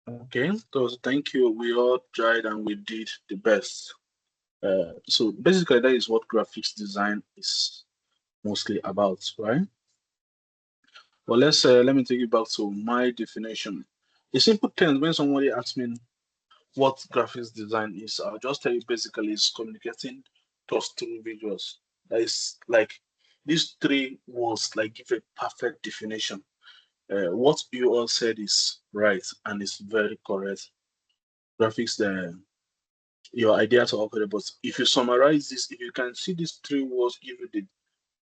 Okay, so thank you. We all tried and we did the best. So basically, that is what graphics design is mostly about, right? Well, let me take you back to my definition. In simple terms, when somebody asks me what graphics design is, I'll just tell you basically it's communicating thoughts through visuals. That is like these three words like give a perfect definition. What you all said is right and it's very correct. Graphics, your ideas are okay, but if you summarize this, if you can see these three words, give you the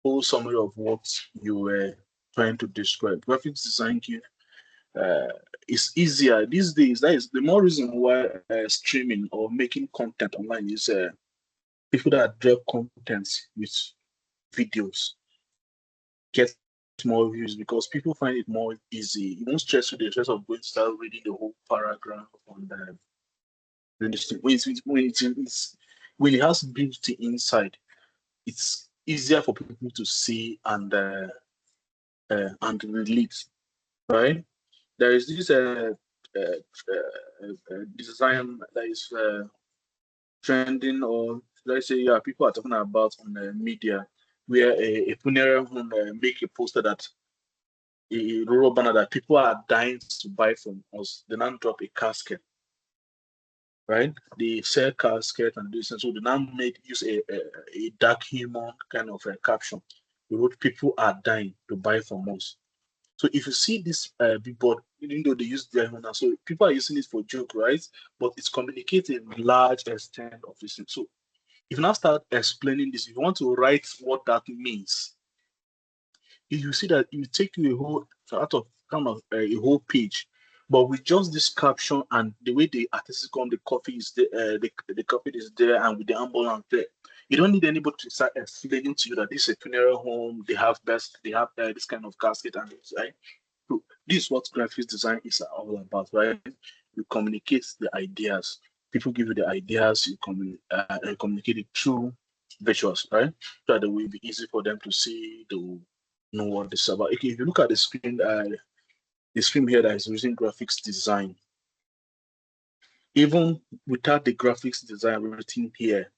whole summary of what you were trying to describe. Graphics design give it's easier these days. That is the more reason why streaming or making content online is people that draw content with videos get more views because people find it more easy. You don't stress with the stress of going to start reading the whole paragraph on the when it has beauty inside, it's easier for people to see and relate, right? There is this design that is trending, or let's say, yeah, people are talking about on the media, where a funeral home make a poster that a rural banner that people are dying to buy from us. They now drop a casket, right? They sell casket and this, and so they now made use a dark humor kind of a caption. They wrote, "People are dying to buy from us." So if you see this billboard, even though they use their humor, so people are using it for joke, right? But it's communicating large extent of this. So if you now start explaining this, if you want to write what that means, you see that it will take you a whole out of kind of a whole page. But with just this caption and the way the artistic come, the coffee is there, the coffee is there, and with the ambulance there, you don't need anybody to start explaining to you that this is a funeral home. They have this kind of casket and this, right? So this is what graphics design is all about, right? You communicate the ideas. People give you the ideas. You communicate it through visuals, right? So that it will be easy for them to see, to know what this is about. Okay, if you look at the screen here that is using graphics design, even without the graphics design written here,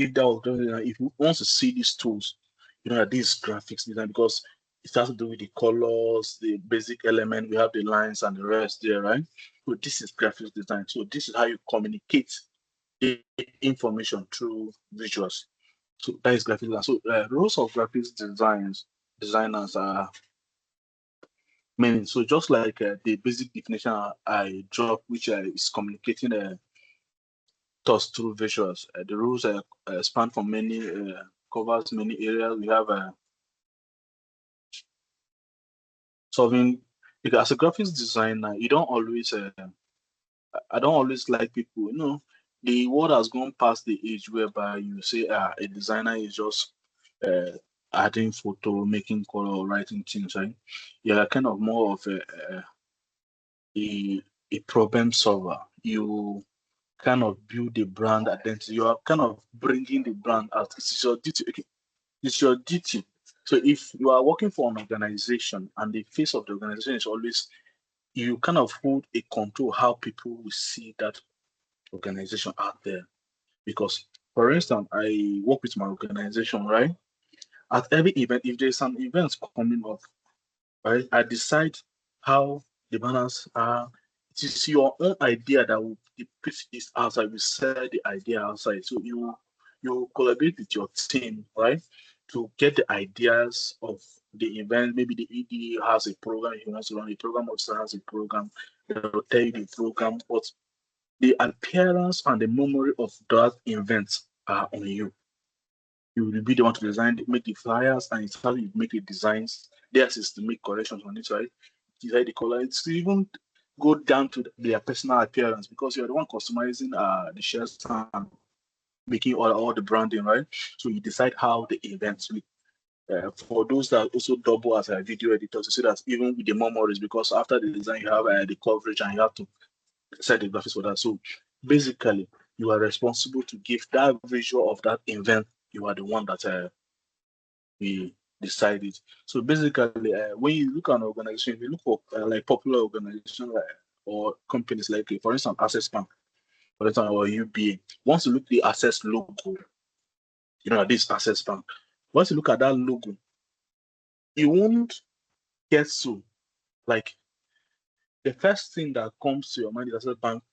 if you want to see these tools, you know that this is graphics design because it has to do with the colors, the basic element. We have the lines and the rest there, right? So this is graphics design. So this is how you communicate the information through visuals. So that is graphics design. So roles of graphics designers are many. So just like the basic definition I dropped, which is communicating thoughts through visuals. The rules span from many covers many areas. We have solving, because as a graphics designer, you don't always I don't always like people, the world has gone past the age whereby you say a designer is just uh, adding photo, making color, or writing things, right? You're kind of more of a, a problem solver. You kind of build the brand identity. You are kind of bringing the brand out. It's your duty. Okay, it's your duty. So if you are working for an organization and the face of the organization is always, you kind of hold a control how people will see that organization out there. Because, for instance, I work with my organization, right? At every event, if there's an event coming up, right, I decide how the banners are. It is your own idea that will put this outside. We sell the idea outside. So you collaborate with your team, right, to get the ideas of the event. Maybe the ED has a program, he wants to run a program, officer has a program, they'll tell you the program, but the appearance and the memory of that event are on you. You will be the one to design, make the flyers, and it's how you make the designs. Theirs is to make corrections on it, right? Decide the color. It's to even go down to their personal appearance because you're the one customizing the shirts and making all the branding, right? So you decide how the events will. For those that also double as a video editor, to see that even with the memories, because after the design you have the coverage and you have to set the graphics for that. So basically, you are responsible to give that visual of that event. You are the one that we decided. So basically, when you look at an organization, if you look for like popular organizations or companies like, for instance, Access Bank, for instance, or UBA. Once you look at the Access logo, this Access Bank. Once you look at that logo, you won't get so like the first thing that comes to your mind is Access Bank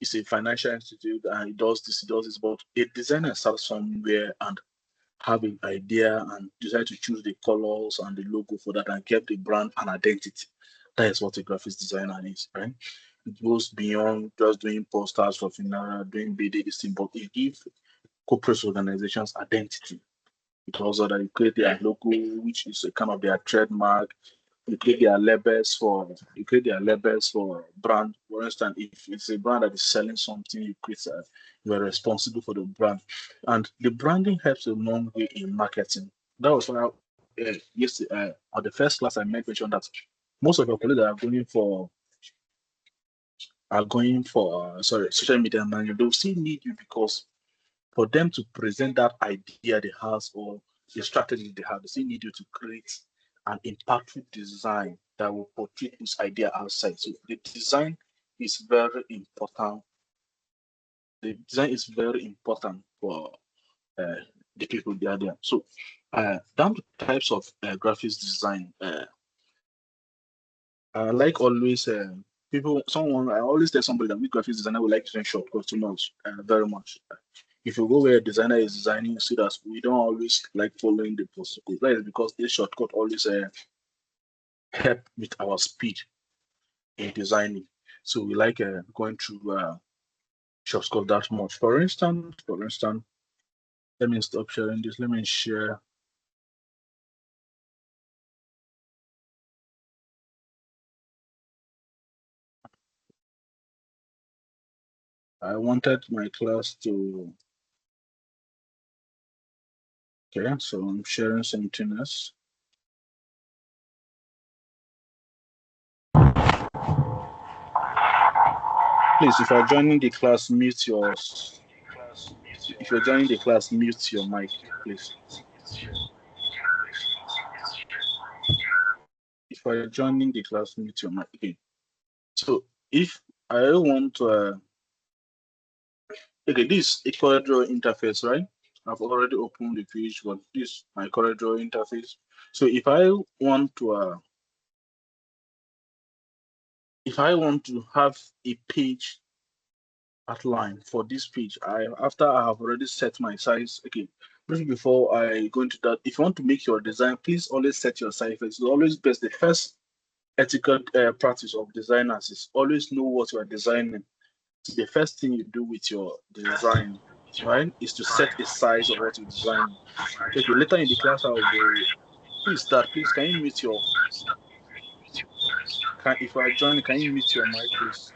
is a financial institute and it does this, but a designer starts somewhere and have an idea and decide to choose the colors and the logo for that and keep the brand and identity. That is what a graphics designer is, right? It goes beyond just doing posters for Finara, doing BD, this thing, but it gives corporate organizations identity. It also that you create their logo, which is a kind of their trademark. You create their labels for brand. For instance, if it's a brand that is selling something, you are responsible for the brand, and the branding helps a long way in marketing. That was why yesterday on the first class I mentioned that most of your colleagues are going for social media manager. They'll still need you because for them to present that idea they have or the strategy they have, they still need you to create an impactful design that will portray this idea outside. So the design is very important. The design is very important for the people they are there. So down to types of graphics design. Like always, I always tell somebody that with graphics designer would like to use shortcuts too much, very much. If you go where a designer is designing, you see that we don't always like following the protocol. That is because this shortcut always help with our speed in designing. So we like going through shortcut that much. For instance, let me stop sharing this. Let me share. I wanted my class to. Okay, so I'm sharing something else. Please, if you're joining the class, mute your. If you're joining the class, mute your mic, please. If you're joining the class, mute your mic. Okay. So if I want to, okay, this is a CorelDRAW interface, right? I've already opened the page, but this is my CorelDRAW interface. So if I want to have a page outline for this page, after I have already set my size. Okay, before I go into that, if you want to make your design, please always set your size. It's always best. The first ethical practice of designers is always know what you are designing. The first thing you do with your design, right, is to set a size of what you design. Okay, later in the class, I will please start. Please, can you mute your? If I join, can you mute your mic, please?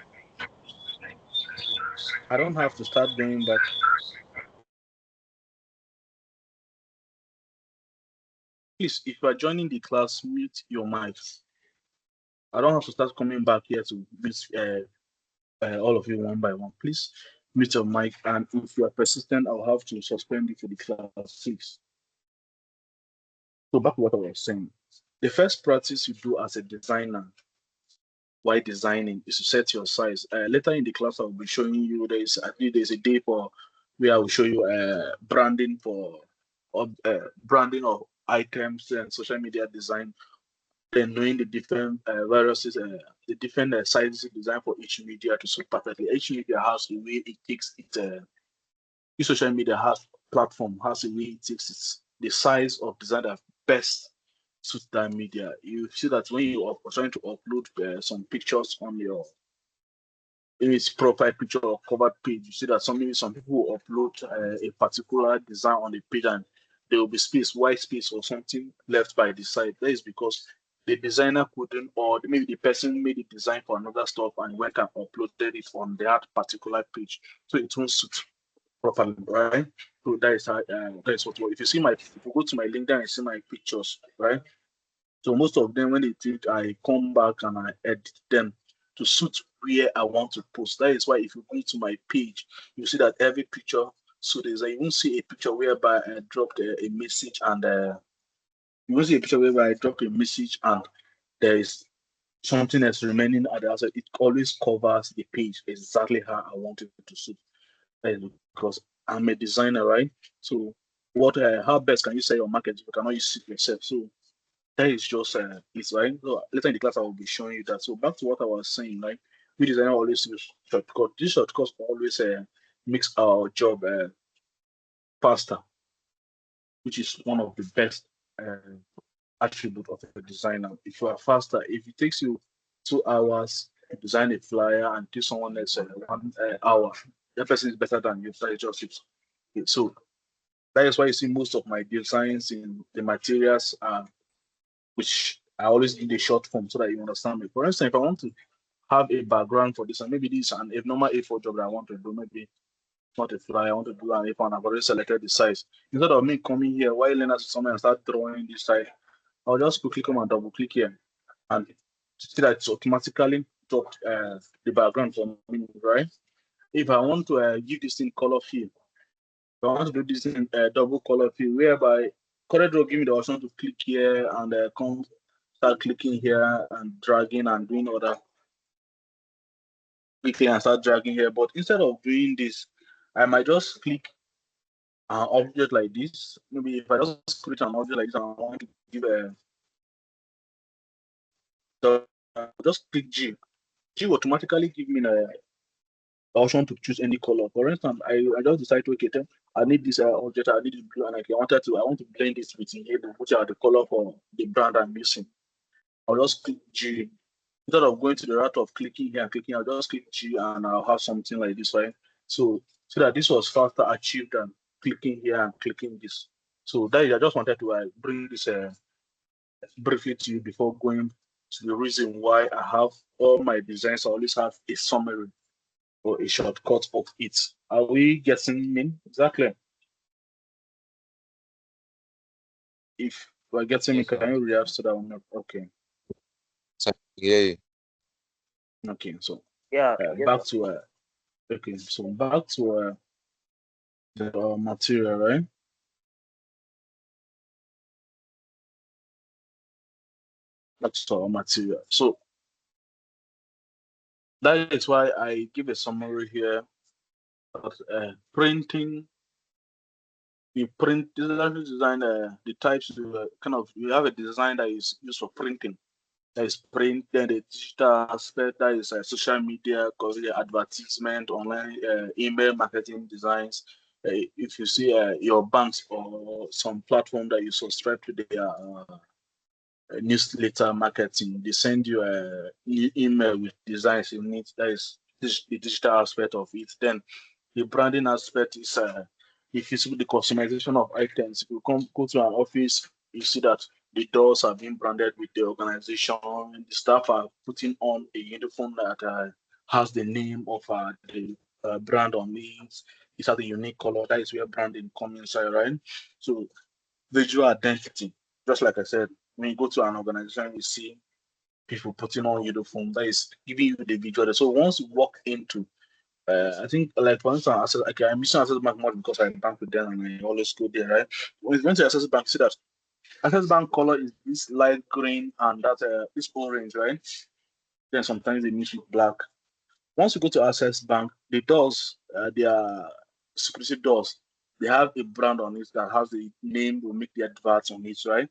I don't have to start going back. Please, if you are joining the class, mute your mics. I don't have to start coming back here to mute all of you one by one. Please mute your mic, and if you are persistent, I'll have to suspend you for the class 6. So back to what I was saying. The first practice you do as a designer while designing is to set your size. Later in the class, I'll be showing you there's a day for where I will show you branding branding of items and social media design. Then knowing the different the different sizes design for each media to suit perfectly. Each media has a way it takes it. Each social media platform has a way it takes the size of design that best suits that media. You see that when you are trying to upload some pictures on your image profile picture or cover page, you see that some people upload a particular design on the page and there will be white space or something left by the side. That is because the designer couldn't, or maybe the person made the design for another stuff and went and uploaded it on that particular page, so it won't suit properly, right? So that is how that is what. If you go to my LinkedIn and see my pictures, right? So most of them, when they think, I come back and I edit them to suit where I want to post. That is why if you go to my page, you see that every picture. So you won't see a picture whereby I dropped a message and you won't see a picture whereby I dropped a message and there is something that's remaining at the outside, it always covers the page exactly how I want it to suit. That is because I'm a designer, right? So how best can you sell your market if you cannot use it yourself? So that is just it's right. So later in the class I will be showing you that. So back to what I was saying, like we designer always use shortcut. This shortcut always makes our job faster, which is one of the best attribute of a designer. If you are faster, if it takes you 2 hours to design a flyer and do someone else 1 hour, that person is better than you. That is just it. So that is why you see most of my designs in the materials, which I always do the short form so that you understand me. For instance, if I want to have a background for this, and maybe this is a normal A4 job that I want to do, maybe not a flyer, I want to do an A4 and I've already selected the size. Instead of me coming here while learners somewhere and start drawing this size, I'll just quickly come and double click here and see that it's automatically dropped the background for me, right? If I want to give this thing color fill, if I want to do this in double color fill, whereby CorelDRAW give me the option to click here and come start clicking here and dragging and doing other clicking and start dragging here. But instead of doing this, I might just click an object like this. Maybe if I just create an object like this and I want to give just click G. G will automatically give me the option to choose any color. For instance, I just decide to okay, I need this object, I need it blue, and I want to blend this with yellow, which are the color for the brand I'm using. I'll just click G. Instead of going to the route of clicking here and clicking, I'll just click G and I'll have something like this, right? So that this was faster achieved than clicking here and clicking this. So that is, I just wanted to bring this briefly to you before going to the reason why I have all my designs. I always have a summary or a shortcut of it. Are we getting me? Exactly. If we're getting me, Yes, can sir. you react to that one? Okay. Sir, yeah. Okay. So Yeah, yes, back sir. to okay. So back to the material, right? That's our material. So that is why I give a summary here. Printing, you print design the types kind of you have a design that is used for printing. That is print, then the digital aspect that is social media, advertisement, online email marketing designs. If you see your banks or some platform that you subscribe to their newsletter marketing, they send you a email with designs in it. That is the digital aspect of it. Then the branding aspect is if you see the customization of items. If you go to an office, you see that the doors are being branded with the organization. The staff are putting on a uniform that has the name of the brand on it. It has a unique color. That is where branding comes inside, right? So visual identity, just like I said, when you go to an organization, you see people putting on uniform. That is giving you the visual. So once you walk into I think, like for instance, I'm using Access Bank more because I bank with them and I always go there, right? When you went to Access Bank, see that Access Bank color is this light green and that this orange, right? Then sometimes they mix with black. Once you go to Access Bank, the doors, they are security doors. They have a brand on it that has the name, will make the adverts on it, right?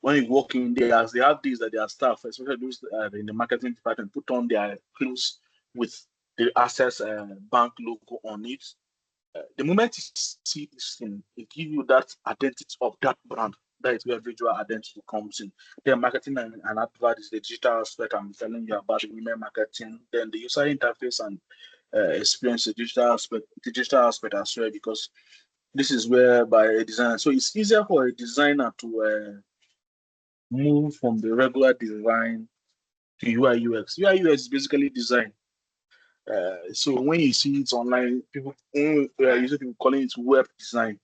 When you walk in there, as they have these that their staff, especially those in the marketing department, put on their clothes with the Access Bank logo on it. The moment you see this thing, it gives you that identity of that brand. That is where visual identity comes in. Then marketing and advert is the digital aspect I'm telling you about, the email marketing. Then the user interface and experience, the digital aspect as well, because this is where by a designer. So it's easier for a designer to move from the regular design to UI UX. UI UX is basically design. So when you see it online, people usually people calling it web design.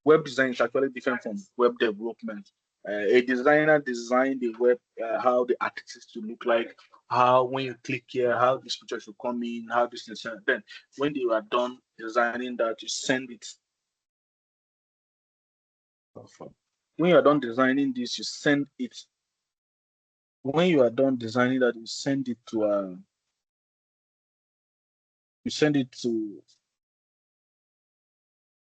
Web design is actually different from web development. A designer designed the web, how the artist to look like, how when you click here, how this picture should come in, how this is then when they are done designing that, you send it. When you are done designing this, you send it When you are done designing that, you send it to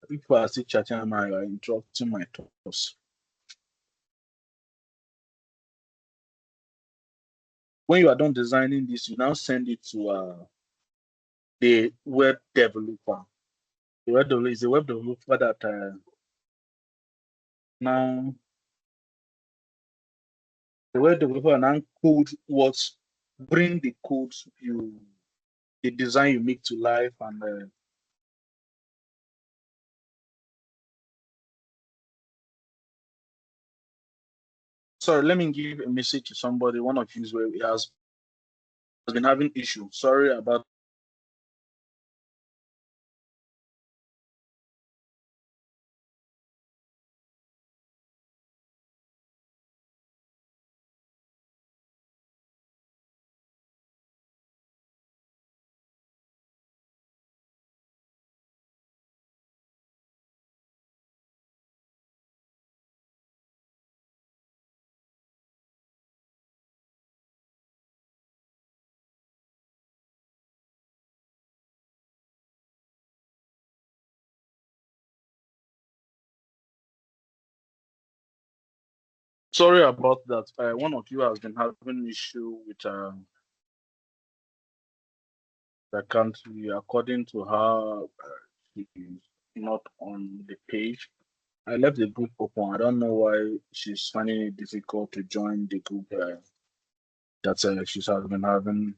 people are still chatting and I are interrupting my thoughts. When you are done designing this, you now send it to the web developer. The web developer is a web developer that now the web developer now code bring the code the design you make to life and sorry, let me give a message to somebody. One of you where he has been having issue. Sorry about. Sorry about that. One of you has been having issue with the country. According to her, she is not on the page. I left the group open. I don't know why she's finding it difficult to join the group that she has been having,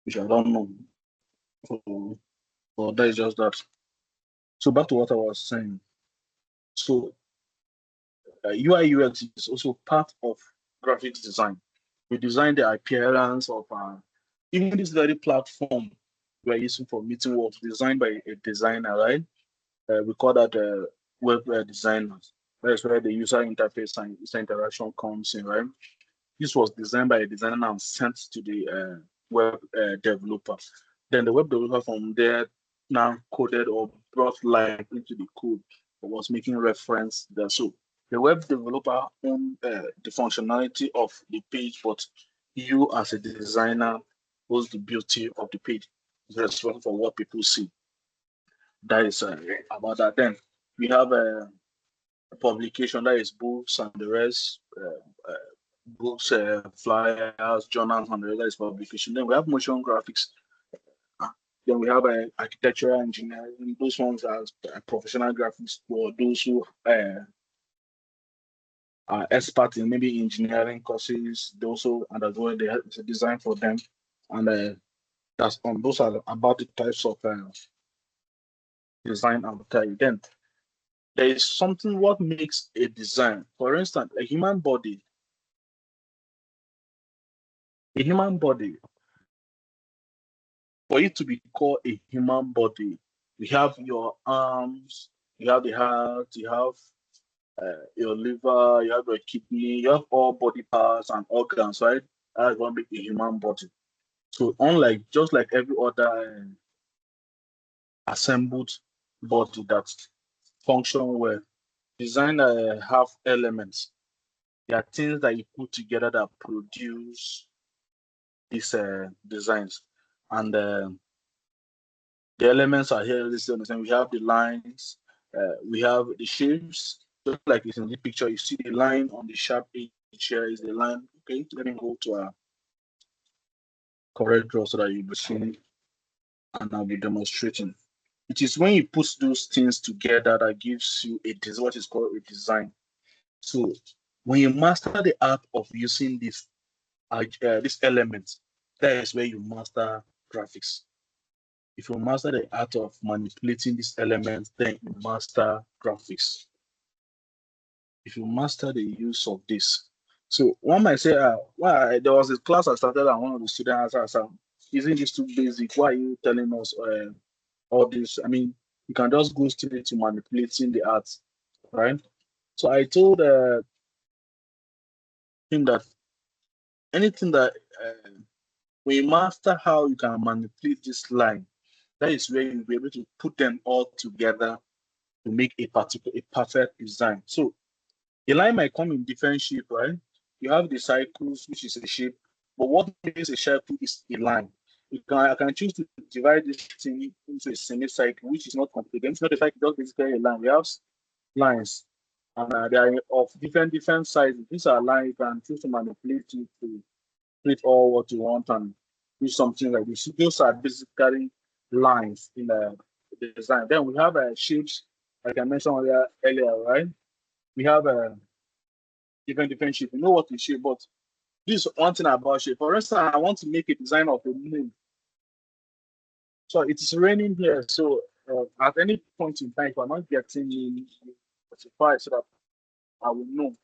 which I don't know. So that is just that. So back to what I was saying. So UI UX is also part of graphics design. We design the appearance of even this very platform we are using for meeting was designed by a designer, right? We call that web designers. That's where the user interface and user interaction comes in, right? This was designed by a designer and sent to the web developer. Then the web developer from there now coded or brought light into the code that was making reference there. So the web developer owned the functionality of the page, but you as a designer was the beauty of the page. It's responsible for what people see. That is about that. Then we have a publication that is books and the rest. Books, flyers, journals, and the rest is publication. Then we have motion graphics. Then we have architectural engineering. Those ones are professional graphics for those who are experts in maybe engineering courses. They also undergo the design for them, and those are about the types of design I'll tell you. Then there is something what makes a design. For instance, a human body, for it to be called a human body, you have your arms, you have the heart, you have your liver, you have your kidney, you have all body parts and organs, right? That's what makes a human body. So unlike just like every other assembled body that function well, design have elements. There are things that you put together that produce these designs, and the elements are here listed on the same. We have the lines, we have the shapes, just like it's in the picture. You see the line on the sharp edge here is the line. Okay, let me go to a correct draw so that you'll be seeing and I'll be demonstrating. It is when you put those things together that gives you what is called a design. So when you master the art of using this element, that is where you master graphics. If you master the art of manipulating these elements, then you master graphics. If you master the use of this. So one might say, why there was a class I started and one of the students asked, isn't this too basic? Why are you telling us all this? I mean, you can just go straight to manipulating the art, right? So I told him that anything that when you master how you can manipulate this line, that is where you'll be able to put them all together to make a perfect design. So a line might come in different shape, right? You have the cycles, which is a shape, but what makes a cycle is a line. I can choose to divide this thing into a semi-cycle, which is not complicated. It's not a cycle, just basically a line. We have lines, and they are of different sizes. These are lines you can choose to manipulate it to create all what you want and do something like this. Those are basically lines in the design. Then we have shapes, like I mentioned earlier, right? We have different shape. You know what is shape, but this is one thing about shape. For instance, I want to make a design of a moon. So it is raining here. So at any point in time, if I'm not getting notified, so that I will know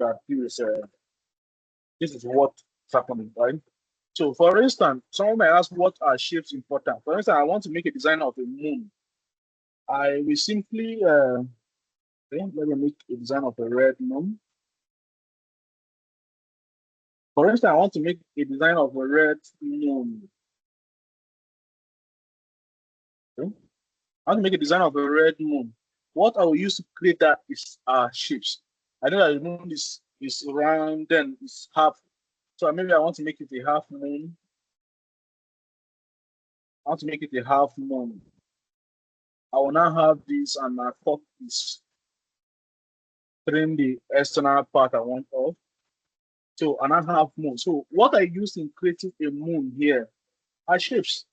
that this is what's happening, right? So for instance, someone may ask what are shapes important. For instance, I want to make a design of a moon. I will simply let me make a design of a red moon. For instance, I want to make a design of a red moon. Okay? I want to make a design of a red moon. What I will use to create that is shapes. I know that the moon is round, then it's half. So maybe I want to make it a half moon. I want to make it a half moon. I will now have this and I cut this, trim the external part I want off. So and I have moon. So what I use in creating a moon here are shapes.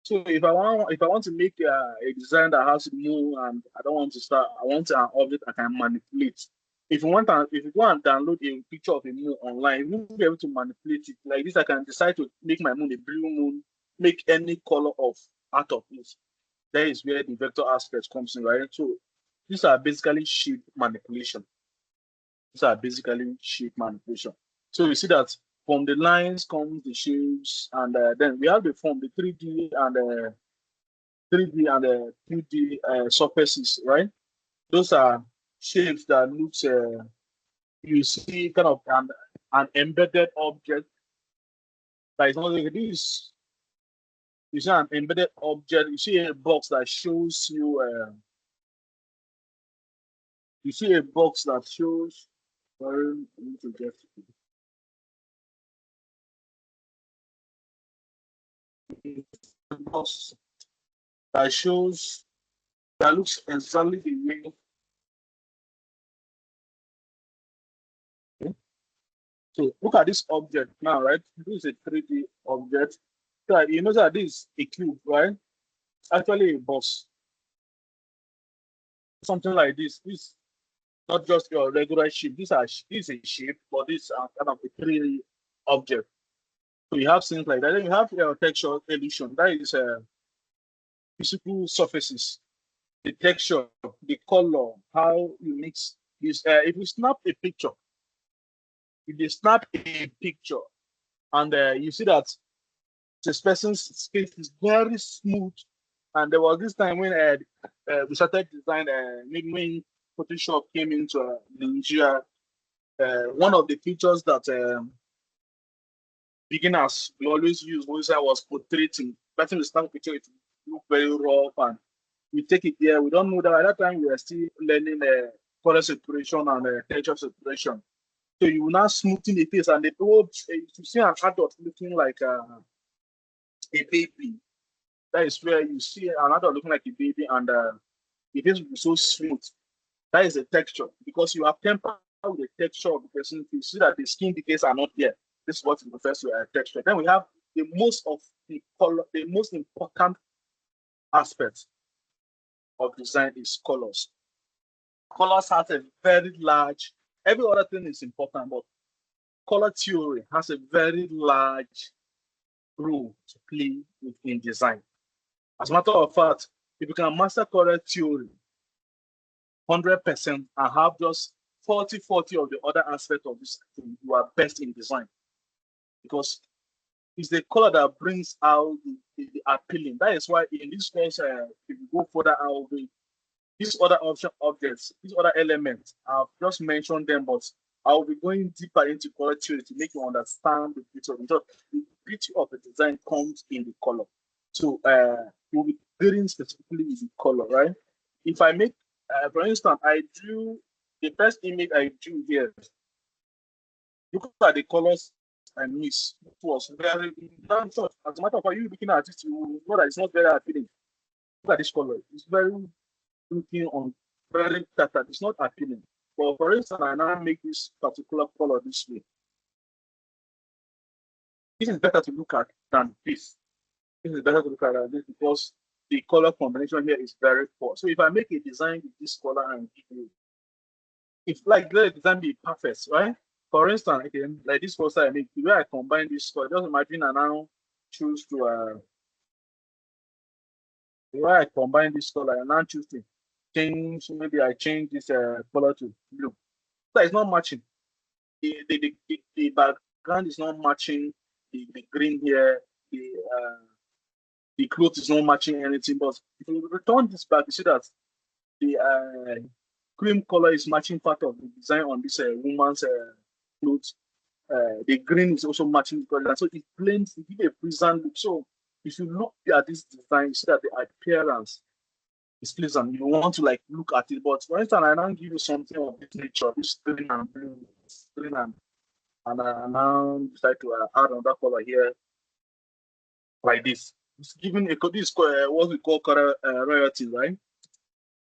So if I want to make a design that has a moon and I don't want to start, I want an object I can manipulate. If you go and download a picture of a moon online, you won't be able to manipulate it. Like this, I can decide to make my moon a blue moon, make any color of out of it. That is where the vector aspect comes in, right? So these are basically shape manipulation. These are basically shape manipulation. So you see that from the lines comes the shapes, and then we have the form, the 3D and 3D and 2D surfaces, right? Those are shapes that looks you see kind of an embedded object that is not like this. You see an embedded object. You see a box that shows you. You see a box that shows. Sorry, I need to get a box that shows that looks exactly the way. Okay? So look at this object now, right? This is a 3D object. So you know that this is a cube, right? Actually a box. Something like this. This not just your regular shape. This is a shape, but this is kind of a 3D object. So you have things like that. Then you have your texture illusion. That is physical surfaces, the texture, the color, how you mix this. If you snap a picture, if you snap a picture and you see that this person's face is very smooth, and there was this time when we started design, maybe when Photoshop came into Nigeria, one of the features that beginners we always use was portraiting. Person will snap picture, it look very rough, and we take it there. We don't know that at that time we are still learning color separation and texture separation. So you will now smoothen the face, and the whole you see an adult looking like a baby. That is where you see an adult looking like a baby, and the face will be so smooth. That is the texture because you have tempered with the texture of the person. You see that the skin details are not there. This is what it refers to as texture. Then we have the most of the color, the most important aspect of design is colors. Colors has a very large, every other thing is important, but color theory has a very large role to play in design. As a matter of fact, if you can master color theory 100% and have just 40 of the other aspects of this thing, you are best in design. Because it's the color that brings out the appealing. That is why in this course, if you go further out, these other objects, these other elements, I've just mentioned them, but I'll be going deeper into color theory to make you understand the beauty of it. The beauty of the design comes in the color. So we'll be dealing specifically with the color, right? If I make, for instance, I drew the first image I drew here Look at the colors I miss. It was very, as a matter of fact, you looking at it, you know that it's not very appealing. Look at this color. It's very looking on very tattered. It's not appealing. But for instance, I now make this particular color this way. This is better to look at than this. This is better to look at than this because the color combination here is very poor. So if I make a design with this color and give you, if like the design be perfect, right? For instance, again, like this poster I make, the way I combine this color, just imagine I now choose to the way I combine this color, I now choose to change, maybe I change this color to blue. So it's not matching. The background is not matching the green here, the clothes is not matching anything. But if you return this back, you see that the cream color is matching part of the design on this woman's clothes. The green is also matching the color, so it blends, it gives a pleasant look. So if you look at this design, you see that the appearance is pleasant. You want to like look at it, but for instance, I now give you something of this nature, this green and blue, green and I now decide to add another color here like this. It's giving a this what we call color royalty, right?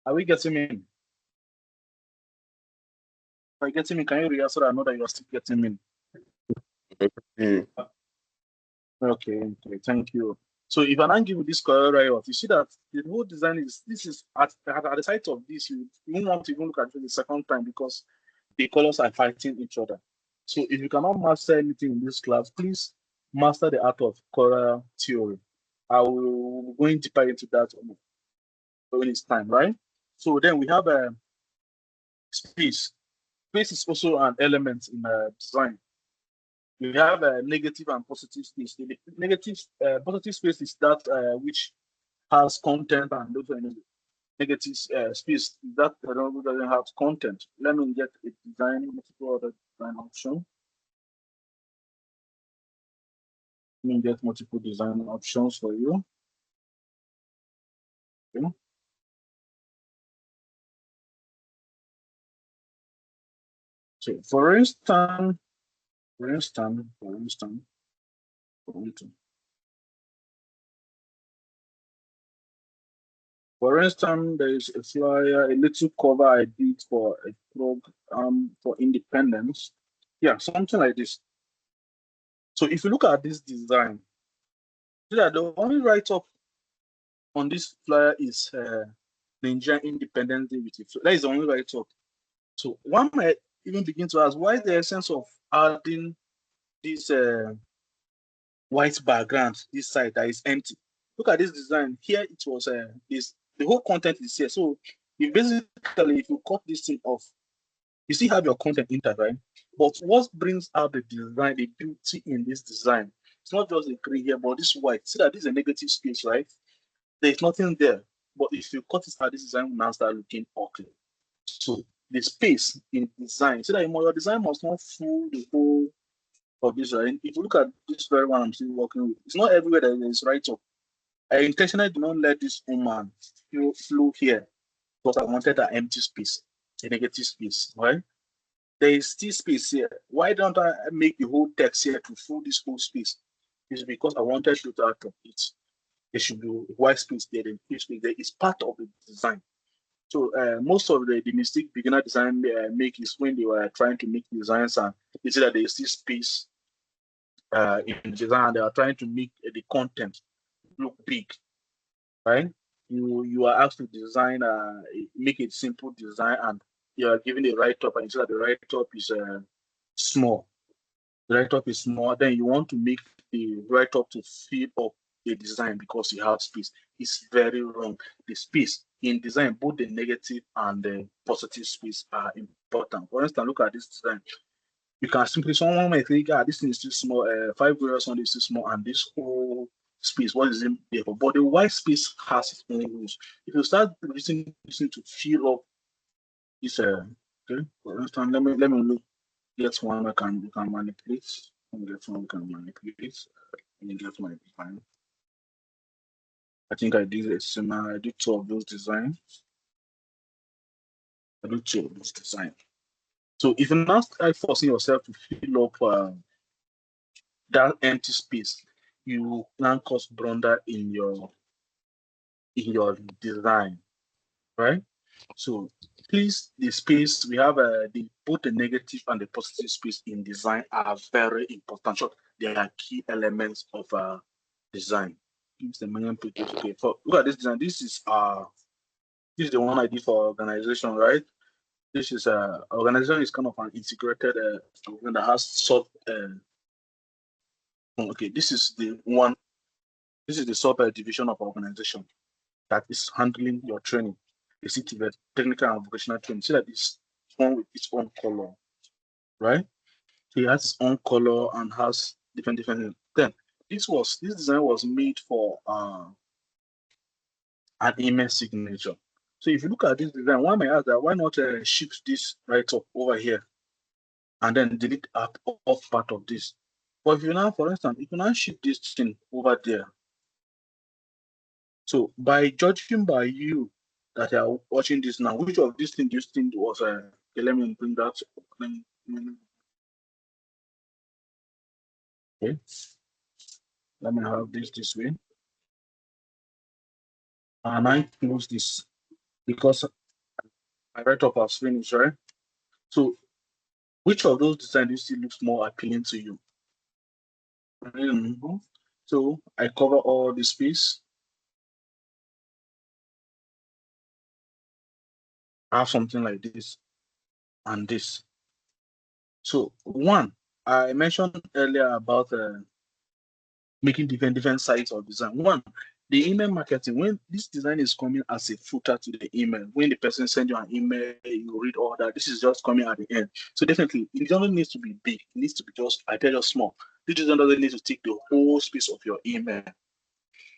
Are we getting me? Are you getting me? Can you react so that I know that you are still getting me? Mm. Okay, thank you. So if I now give you this color riot, you see that the whole design is this is at the side of this, you won't want to even look at it the second time because the colors are fighting each other. So if you cannot master anything in this class, please master the art of color theory. I will go deeper into that when it's time, right? So then we have a space. Space is also an element in design. We have a negative and positive space. The negative, positive space is that which has content, and those negative space that doesn't have content. Let me get a design, multiple other design option. Let me get multiple design options for you. Okay. So for instance, for instance, for instance, for instance, for instance, there is a flyer, a little cover I did for a program for independence. Yeah, something like this. So if you look at this design, see that the only write-up on this flyer is Nigerian Independence Day with it. So that is the only write-up. So one might even begin to ask, why the essence of adding this white background, this side that is empty? Look at this design. Here it was this the whole content is here. So you basically, if you cut this thing off, you still have your content intact, right? But what brings out the design, the beauty in this design, it's not just the green here, but this white. See that this is a negative space, right? There's nothing there. But if you cut it out, this design will now start looking ugly. So the space in design, so that your design must not fool the whole of this, right? If you look at this very one I'm still working with, it's not everywhere that is right up. I intentionally do not let this woman flow here because I wanted an empty space, a negative space, right? There is still space here. Why don't I make the whole text here to fill this whole space? It's because I wanted to out of it. There should be white space there, then space there. It's part of the design. So most of the mistake beginner design make is when they were trying to make designs and they see that there is this space in design and they are trying to make the content look big, right? You are asked to design, make a simple design, and you are given the right top, and you see that the right top is small. The right top is small. Then you want to make the right top to fill up the design because you have space. It's very wrong. The space in design, both the negative and the positive space are important. For instance, look at this design. You can simply, someone might think, this thing is too small, 5 on is too small, and this whole space, what is in there? But the white space has its own rules. If you start using this thing to fill up this, okay, for instance, let me look, get one I can manipulate. Let me get one we can manipulate. Let me get my design. I think I did a similar, I did two of those designs. I did two of those designs. So if you now start forcing yourself to fill up that empty space, you now cause blunder in your design, right? So please, the space we have both the negative and the positive space in design are very important. So they are key elements of design. Use the million pictures. Okay, for look at this design. This is the one I did for organization, right? This is organization is kind of an integrated that has sub. Okay, this is the one. This is the sub division of organization that is handling your training, the CTVET, technical and vocational training. See that it's one with its own color, right? So it has its own color and has different things. Then this design was made for an email signature. So if you look at this design, one may ask that why not shift this right up over here and then delete off part of this. But if you now, for instance, if you now shift this thing over there, so by judging by you that are watching this now, which of these things do you think was okay, let me bring that. Okay, let me have this way. And I close this because my write-up has finished, right? So which of those designs do you see looks more appealing to you? So I cover all the space. I have something like this and this. So one, I mentioned earlier about making different sites of design. One, the email marketing, when this design is coming as a footer to the email, when the person sends you an email, you read all that, this is just coming at the end. So definitely, it doesn't need to be big. It needs to be just small. This design doesn't need to take the whole space of your email.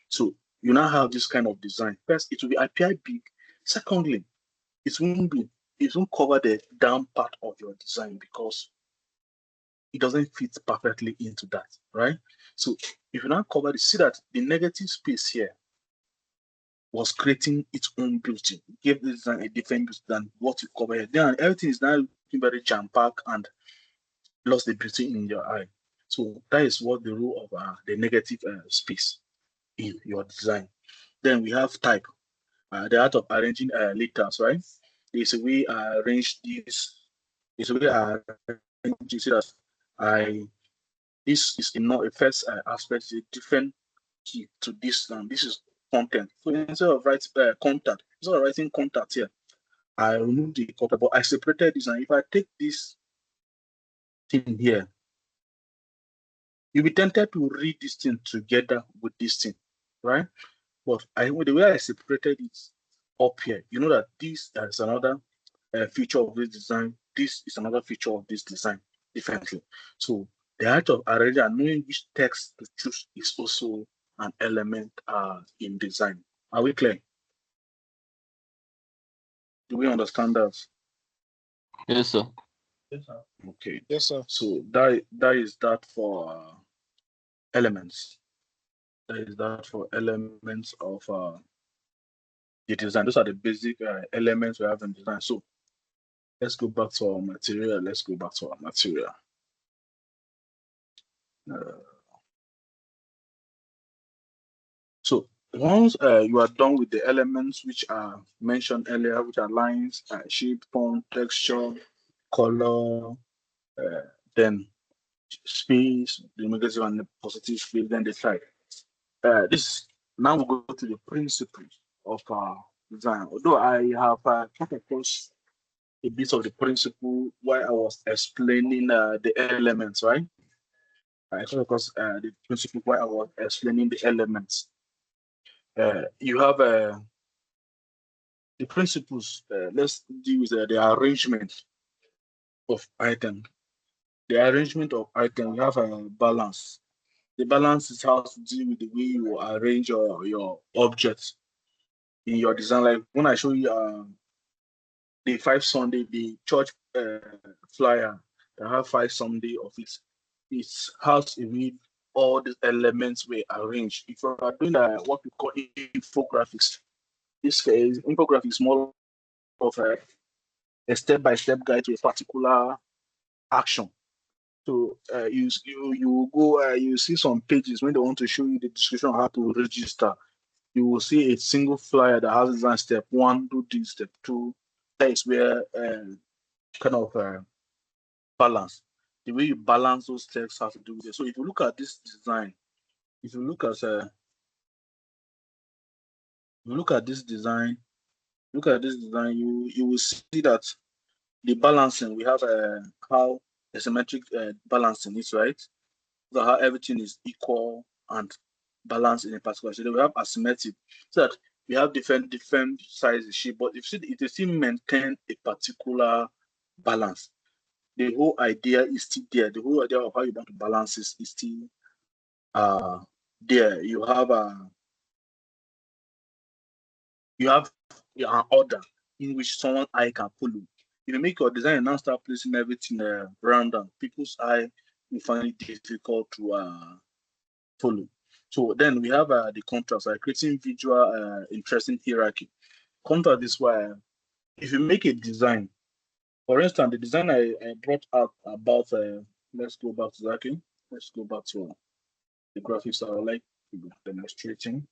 So you now have this kind of design. First, it will be appear big. Secondly, it won't cover the down part of your design because it doesn't fit perfectly into that, right? So if you now cover it, see that the negative space here was creating its own beauty, gave this design a different beauty than what you cover here. Then everything is now looking very jam-packed and lost the beauty in your eye. So that is what the role of the negative space in your design. Then we have type, the art of arranging letters, right? There's a way I arrange this. There's a way I arrange it so that this is a first aspect, is a different key to this. This is content. So instead of writing contact here, I remove the contact, but I separated this. And if I take this thing here, you'll be tempted to read this thing together with this thing, right? But the way I separated it up here, you know that this is another feature of this design. This is another feature of this design differently. So the art of arranging and knowing which text to choose is also an element in design. Are we clear? Do we understand that? Yes, sir. Okay. Yes, sir. So that is that for elements. That is that for elements of the design. Those are the basic elements we have in design. So let's go back to our material. So once you are done with the elements which are mentioned earlier, which are lines, shape, form, texture, color, then space, the negative and the positive space, then the type. This now we go to the principles of design. Although I have come across a bit of the principle while I was explaining the elements, right? I come across the principle while I was explaining the elements. You have the principles. Let's deal with the arrangement of item. The arrangement of item, we have a balance. The balance is how to deal with the way you arrange your objects in your design. Like when I show you the 5 Sunday, the church flyer that have 5 Sunday of it, it's how to read all the elements were arranged. If you are doing what we call infographics, this infographics is more of a a step-by-step guide to a particular action. So you go you see some pages when they want to show you the description of how to register. You will see a single flyer that has design step 1, do this, step 2. That is where kind of balance. The way you balance those steps has to do with it. So if you look at this design, if you look at this design, you will see that the balancing, we have how asymmetric balancing is, right? So how everything is equal and balanced in a particular shape. We have asymmetric, so that we have different sizes shape, but if it still maintain a particular balance. The whole idea is still there. The whole idea of how you want to balance is still there. You have an order in which someone's eye can follow. If you make your design and now start placing everything random, people's eye will find it difficult to follow. So then we have the contrast, creating visual interesting hierarchy. Contrast is why if you make a design, for instance, the design I brought up about, let's go back to Zaki. Let's go back to the graphics I like demonstrating.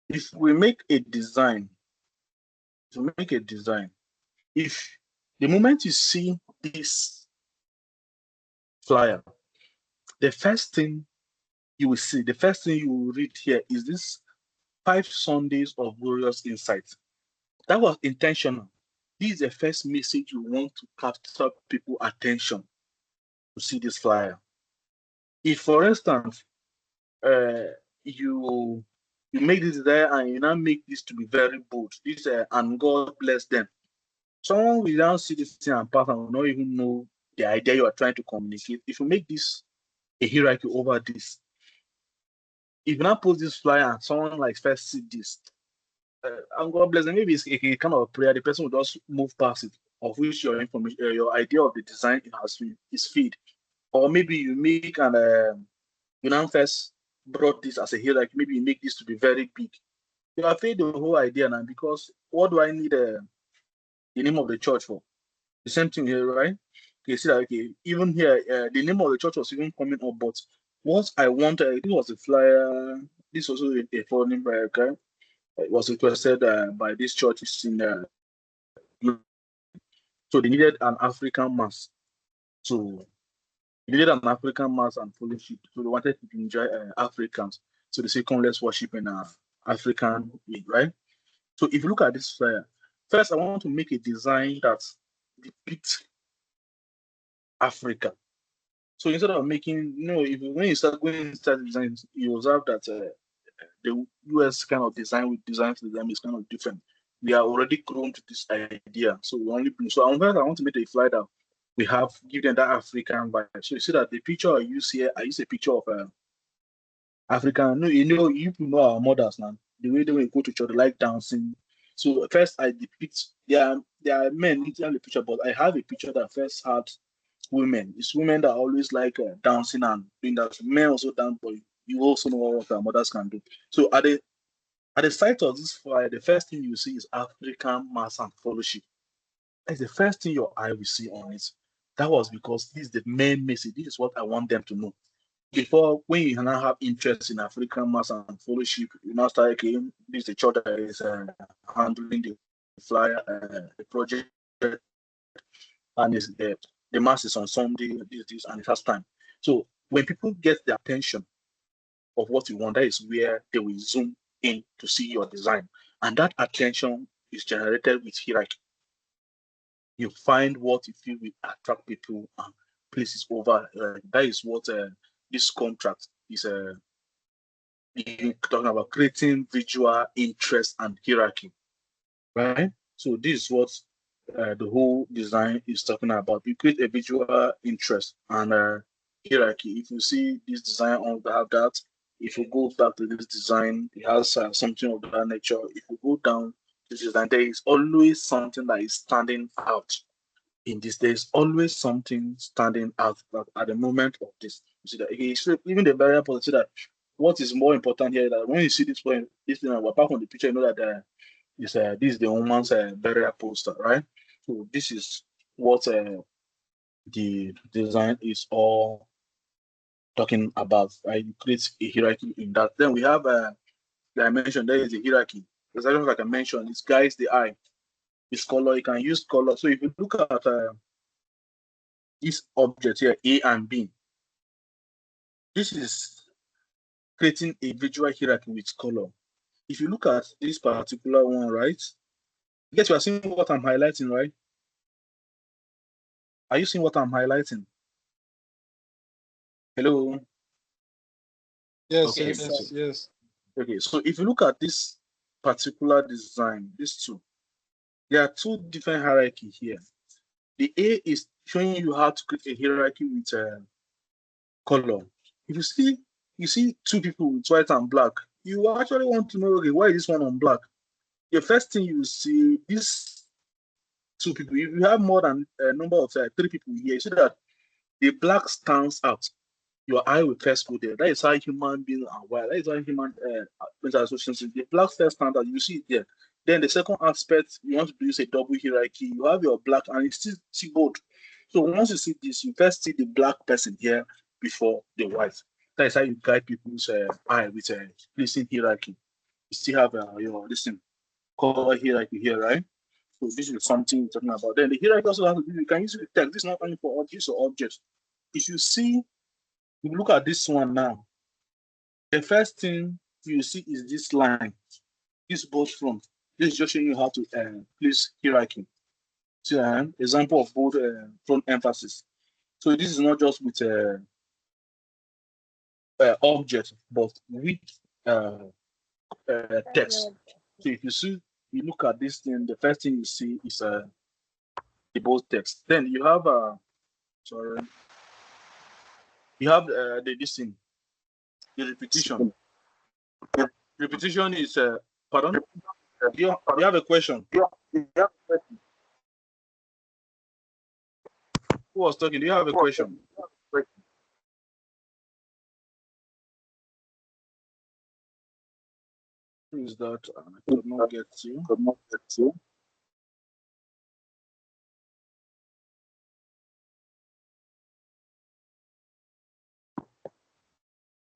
If we make a design, if the moment you see this flyer, the first thing you will see, the first thing you will read here is this 5 Sundays of Glorious Insight. That was intentional. This is the first message you want to capture people's attention to see this flyer. If, for instance, you make this there and you now make this to be very bold, this and God bless them. Someone will now see this thing and pass and will not even know the idea you are trying to communicate. If you make this a hierarchy over this, if you now post this flyer and someone like first see this, and God bless them, maybe it's a kind of prayer, the person will just move past it, of which your information, your idea of the design is feed. Or maybe you make you now first brought this as a hierarchy, maybe you make this to be very big. You have failed the whole idea now, because what do I need the name of the church for? The same thing here, right? Okay, see that, okay, even here, the name of the church was even coming up, but what I wanted, this was a flyer, this was also a phone number, okay? It was requested by this church in so they needed an African mass. So they needed an African mass and fellowship. So they wanted to enjoy Africans. So they say, come, let's worship in African way, right? So if you look at this flyer, first I want to make a design that depicts Africa. So instead of making, when you start going into designs, you observe that the US kind of design to them is kind of different. We are already grown to this idea, so we only bring. So I want to make a flyer that we have, give them that African vibe. So you see that the picture I use here, I use a picture of African. No, you know our mothers now. The way they go to church, they like dancing. So first I depict there are men in the picture, but I have a picture that first had women. It's women that always like dancing and doing that. Men also dance, but you also know what our mothers can do. So at the site of this flyer, the first thing you see is African mass and fellowship. That's the first thing your eye will see on it. That was because this is the main message. This is what I want them to know. Before, when you now have interest in African mass and fellowship, you now start, okay, this is the church that is handling the flyer, the project, and the mass is on Sunday, this, and it has time. So when people get the attention of what you want, that is where they will zoom in to see your design. And that attention is generated with hierarchy. You find what you feel will attract people and places over. That is what this contract is talking about, creating visual interest and hierarchy, right? So this is what the whole design is talking about. You create a visual interest and hierarchy. If you see this design on have that, if you go back to this design, it has something of that nature. If you go down this design, there is always something that is standing out. In this, there's always something standing out at the moment of this. You see that, okay, so even the variable, you see that what is more important here, that when you see this point, this thing apart from the picture, you know that This is the woman's burial poster, right? So this is what the design is all talking about. Right? You create a hierarchy in that. Then we have dimension. There is a hierarchy. Because like I mentioned, it guides the eye. It's color. You can use color. So if you look at this object here, A and B, this is creating a visual hierarchy with color. If you look at this particular one, right? I guess you are seeing what I'm highlighting, right? Are you seeing what I'm highlighting? Hello? Yes, Okay, yes. Okay, so if you look at this particular design, these two, there are two different hierarchy here. The A is showing you how to create a hierarchy with color. If you see two people with white and black, you actually want to know, okay, why is this one on black? The first thing you see, these two people, if you have more than a number of three people here, you see that the black stands out. Your eye will first go there. That is how human beings are wired. That is how human mental associations. The black first stand out. You see it there. Then the second aspect, you want to use a double hierarchy. You have your black and you still see both. So once you see this, you first see the black person here before the white. That is how you guide people's eye with a placing hierarchy. You still have your listen color hierarchy here, right? So this is something you're talking about. Then the hierarchy also has to do. You can use the text. This is not only for objects or objects. If you see, you look at this one now. The first thing you see is this line, this both front. This is just showing you how to place hierarchy. So, example of both front emphasis. So this is not just with object, but with text. So if you look at this thing, the first thing you see is the both text. Then you have sorry, you have this thing, the repetition. Repetition is pardon. Do you have a question? Who was talking? Do you have a question? Who is that? I could not get you.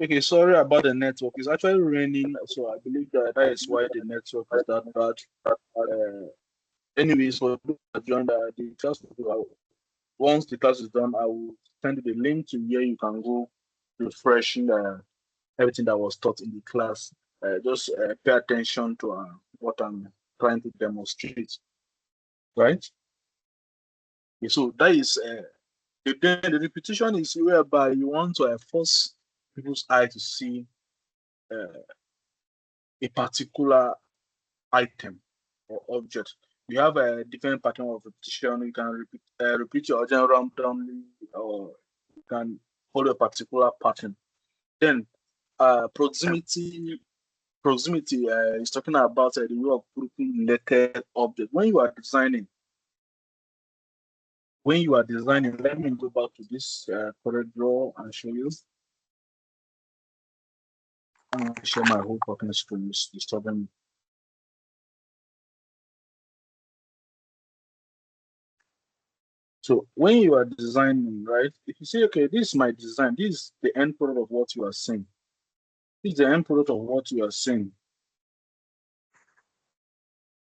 Okay, sorry about the network. It's actually raining, so I believe that is why the network is that bad. Anyways, for those that joined the class, once the class is done, I will send you the link to where you can go refreshing everything that was taught in the class. Just pay attention to what I'm trying to demonstrate, right? Okay, so that is then the repetition is whereby you want to force people's eye to see a particular item or object. You have a different pattern of repetition. You can repeat your agent randomly, or you can follow a particular pattern. Then proximity is talking about the way of grouping related objects. When you are designing, let me go back to this corridor and show you. I'm going to share my whole fucking screen. It's disturbing me. So when you are designing, right, if you say, okay, this is my design, this is the end product of what you are seeing. This is the end product of what you are seeing.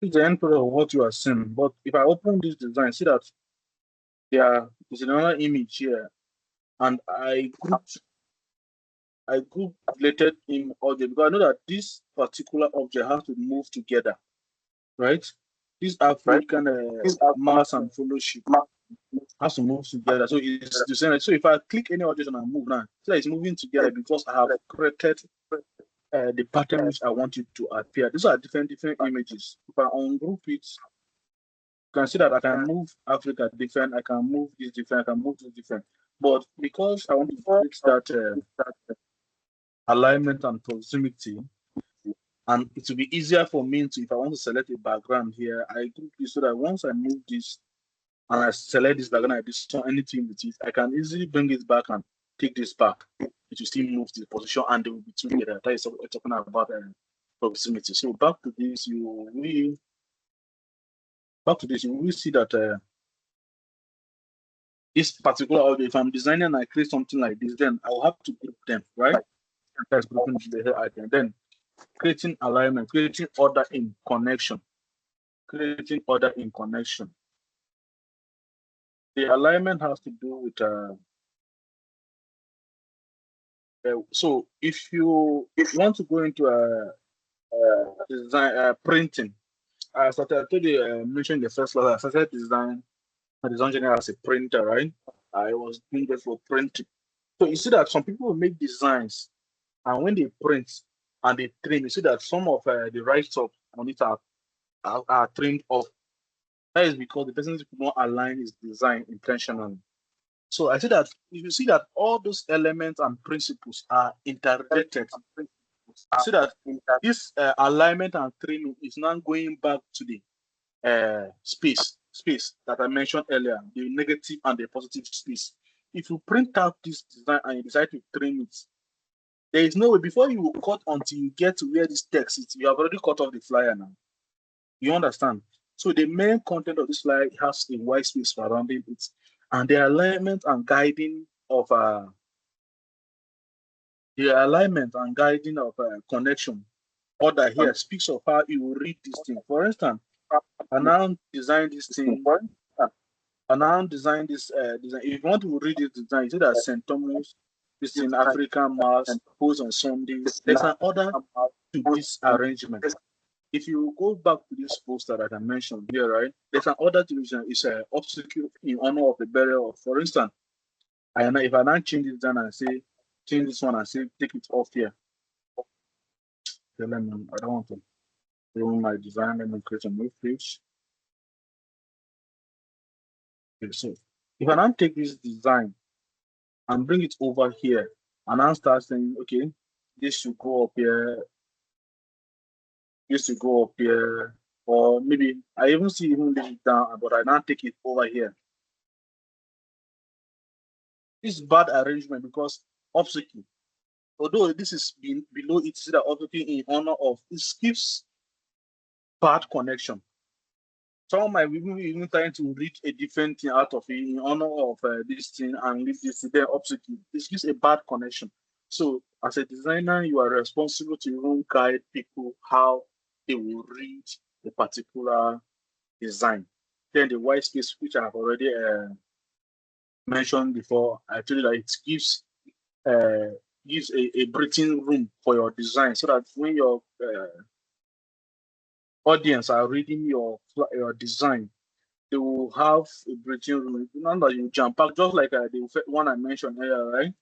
This is the end product of what you are seeing. But if I open this design, see that there is another image here, and I grouped related in object because I know that this particular object has to move together, right? This African mass and fellowship has to move together. So it's the same. So if I click any object and I move now, so it's moving together because I have created the pattern which I want it to appear. These are different images. If I ungroup it, you can see that I can move Africa different, I can move this different, I can move this different. But because I want to fix that alignment and proximity, and it will be easier for me to, if I want to select a background here, I group this so that once I move this and I select this background, I do anything with it, I can easily bring it back and take this back. It will still move the position and they will be together. That is what we're talking about proximity. So back to this, back to this, you will see that this particular audio, if I'm designing and I create something like this, then I will have to group them, right? That's grouping the item. Then creating alignment, creating order in connection, creating order in connection. The alignment has to do with so if you want to go into a design printing, I told you mentioned the first class. I started design engineer as a printer, right? I was doing that for printing. So you see that some people will make designs, and when they print and they trim, you see that some of the right stuff on it are trimmed off. That is because the person could not align his design intentionally. So I see that if you see that all those elements and principles are interrelated, see that this alignment and trimming is now going back to the space that I mentioned earlier, the negative and the positive space. If you print out this design and you decide to trim it, there is no way before you will cut until you get to where this text is. You have already cut off the flyer now. You understand? So the main content of this flyer has a white space surrounding it, and the alignment and guiding of connection order here speaks of how you will read this thing. For instance, I now design this thing. I now design this design. If you want to read this design, you see that St. Thomas, this in African Mass, goes on Sundays. There's an order to this arrangement. If you go back to this poster that I mentioned here, right? There's an order to this. It's an obstacle in honor of the burial of, for instance, if I now change this down and say, change this one and say, take it off here. Okay, I don't want to ruin my design. Let me create a new page. Okay, so if I now take this design and bring it over here and now start saying, okay, this should go up here, this should go up here, or maybe I even see even leave it down, but I now take it over here. This is bad arrangement because obstacle. Although this is below it, see that obstacle in honor of it gives bad connection. Some might even trying to read a different thing out of it in honor of this thing and leave this then obstacle. This gives a bad connection. So as a designer, you are responsible to even guide people how they will read a particular design. Then the white space, which I have already mentioned before, I told you that it gives a breathing room for your design, so that when your audience are reading your design, they will have a breathing room. Not that you jump back, just like the one I mentioned earlier, right?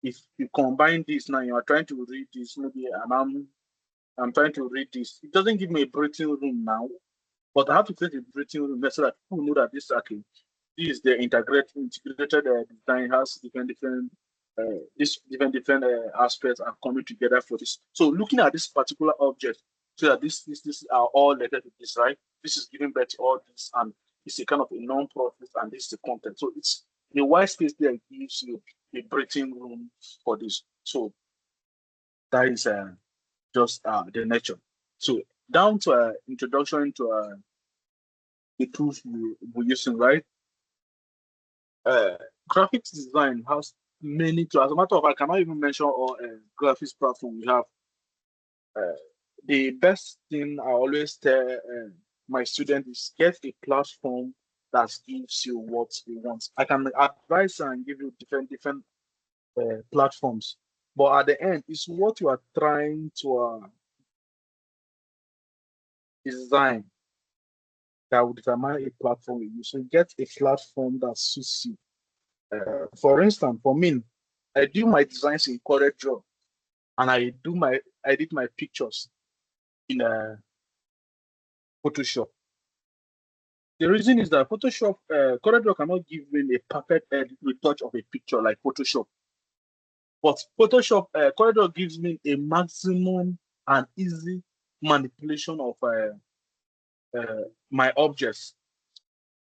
If you combine this now, you are trying to read this, maybe, and I'm trying to read this. It doesn't give me a breathing room now, but I have to create a breathing room so that people know that this is the integrated design, has different aspects are coming together for this. So looking at this particular object, so that this are all related to this, right? This is giving birth to all this, and it's a kind of a non-profit, and this is the content. So it's the white space there gives you a breathing room for this. So that is just the nature. So down to introduction to the tools we're using, right? Graphics design has many tools. As a matter of fact, I cannot even mention all graphics platform we have. The best thing I always tell my students is get a platform that gives you what you want. I can advise and give you different platforms, but at the end, it's what you are trying to design that will determine a platform you use. So get a platform that suits you. For instance, for me, I do my designs in CorelDRAW, and I edit my pictures in Photoshop. The reason is that Photoshop, CorelDRAW cannot give me a perfect retouch of a picture like Photoshop. But Photoshop, CorelDRAW gives me a maximum and easy manipulation of my objects.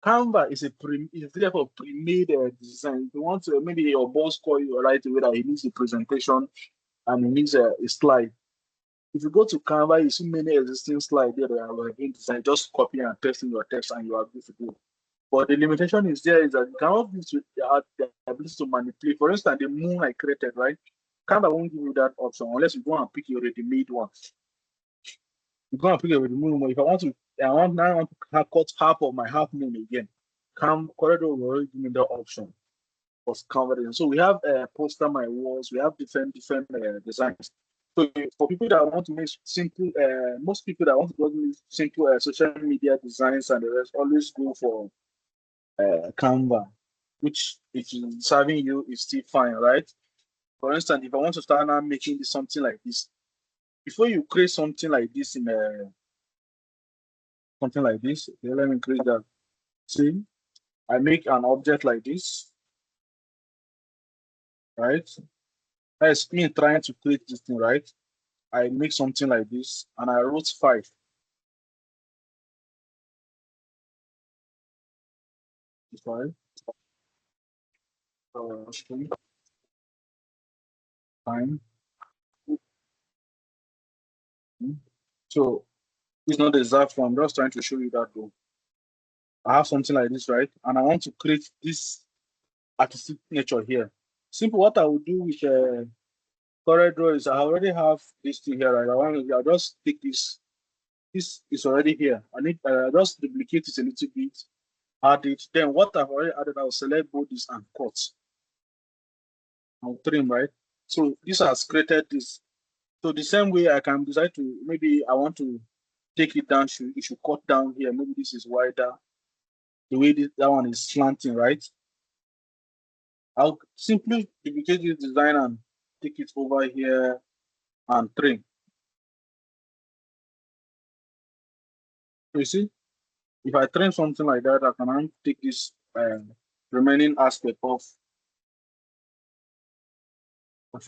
Canva is therefore pre-made design. If you want to, maybe your boss call you right away that he needs a presentation and he needs a slide. If you go to Canva, you see many existing slides there that are being designed. Just copy and paste in your text, and you are good to go. But the limitation is there is that you cannot use the ability to manipulate. For instance, the moon I created, right? Canva won't give you that option unless you go and pick your ready-made one. You go and pick a ready-made one. If I want to cut half of my half moon again, Corridor will already give me that option. So we have poster my walls, we have different designs. So for people that want to make simple, most people that want to make simple social media designs and the rest always go for Canva, which if it's serving you is still fine, right? For instance, if I want to start now making this something like this, before you create something like this in something like this, okay, let me create that. See, I make an object like this, right? That's me trying to create this thing, right? I make something like this and I wrote 5. Fine. Fine. So it's not exact one. I'm just trying to show you that though. I have something like this, right? And I want to create this artistic nature here. Simple. What I will do with corridor is I already have this thing here, right? I'll just take this. This is already here. I need just duplicate it a little bit, add it. Then what I've already added, I'll select both this and cut. I'll trim, right? So this has created this. So the same way I can decide to, maybe I want to take it down, it should cut down here. Maybe this is wider. The way that one is slanting, right? I'll simply duplicate this design and take it over here and trim. You see, if I trim something like that, I can take this remaining aspect off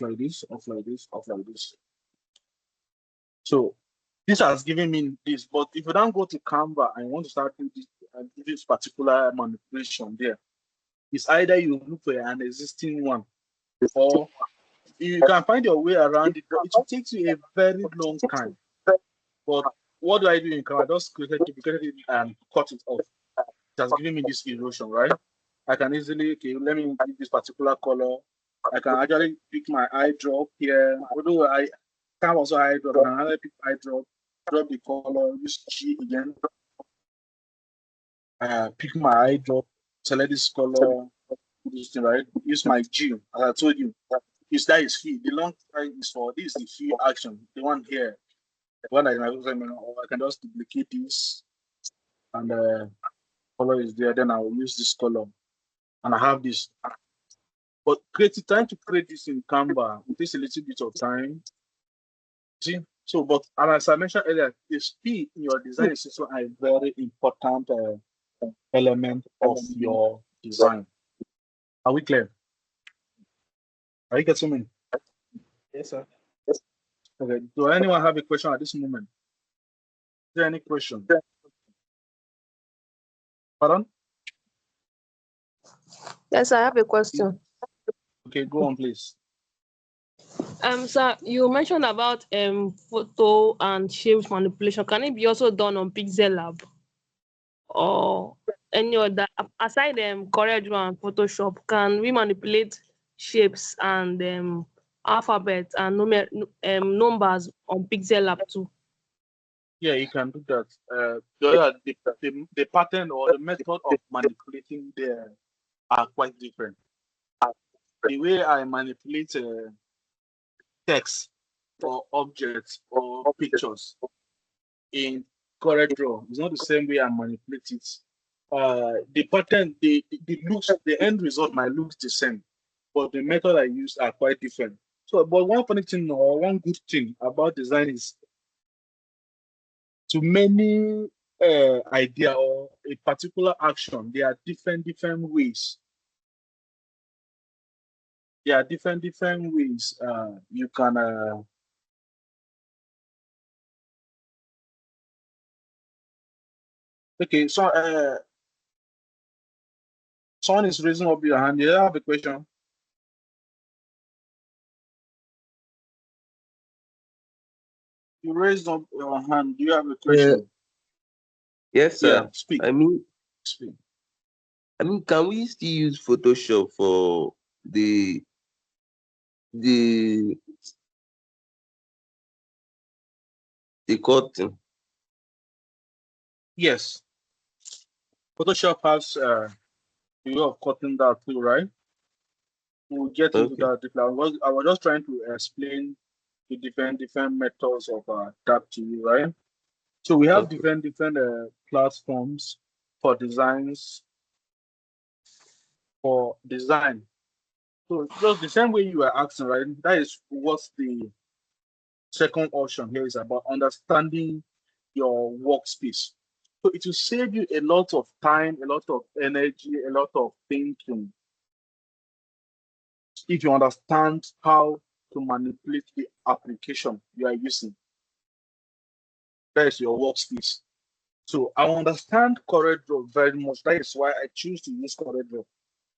like this, off like this, off like this. So this has given me this, but if you don't go to Canva and you want to start doing this particular manipulation there, it's either you look for an existing one or you can find your way around it, but it will take you a very long time. But what do I do in Canva? I just created it and cut it off. It has given me this erosion, right? I can easily, okay, let me give this particular color. I can actually pick my eye drop here. Although I can also eye drop, I can actually pick eye drop the color, use G again. Pick my eye drop, select this color, this thing, right? Use my G, as I told you. Use that is fee. The long time is for this is the fee action. The one here. The one I can just duplicate this and color is there. Then I will use this color. And I have this. But trying to create this in Canva takes a little bit of time. See? So, but as I mentioned earlier, the speed in your design is also a very important element of your design. Are we clear? Are you getting me? Yes, sir. Okay. Do anyone have a question at this moment? Is there any question? Pardon? Yes, I have a question. Okay, go on, please. Sir, you mentioned about photo and shapes manipulation. Can it be also done on Pixel Lab or any other aside CorelDRAW and Photoshop? Can we manipulate shapes and alphabets and numbers on Pixel Lab too? Yeah, you can do that. The pattern or the method of manipulating there are quite different. The way I manipulate text or objects or pictures in CorelDRAW is not the same way I manipulate it. The pattern, the looks, the end result might look the same, but the method I use are quite different. So, but one funny thing or one good thing about design is to many idea or a particular action, there are different ways. There are different ways you can okay, so someone is raising up your hand. You have a question? You raised up your hand. Do you have a Uh, question? yes, Yeah, sir. speak. I mean, Speak. can we still use Photoshop for the the cutting? Yes, Photoshop has a way of cutting that too, right? We'll get into Okay, that. I was just trying to explain the different methods of that to you, right? So we have okay, different platforms for designs for design. So just the same way you are asking, right? That is what the second option here is about, understanding your workspace. So it will save you a lot of time, a lot of energy, a lot of thinking if you understand how to manipulate the application you are using. That is your workspace. So I understand CorelDRAW very much. That is why I choose to use CorelDRAW.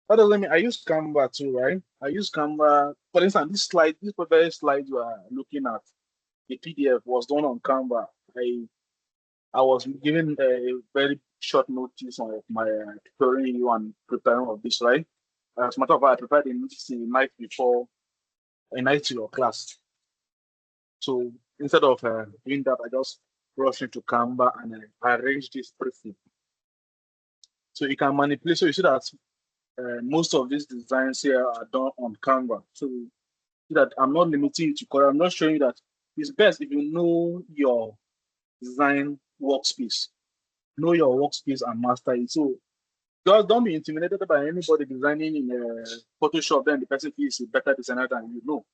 That doesn't mean I use Canva too, right? I use Canva. For instance, this very slide you are looking at, the PDF was done on Canva. I was given a very short notice of my tutoring you and preparing of this, right? As a matter of fact, I prepared the notice the night before, a night to your class. So instead of doing that, I just rushed into Canva and I arranged this briefly. So you can manipulate. So you see that most of these designs here are done on Canva. So you see that I'm not limiting you to Corel. I'm not showing you that it's best if you know your design workspace. Know your workspace and master it. So just don't be intimidated by anybody designing in Photoshop, then the person is a better designer than you. No.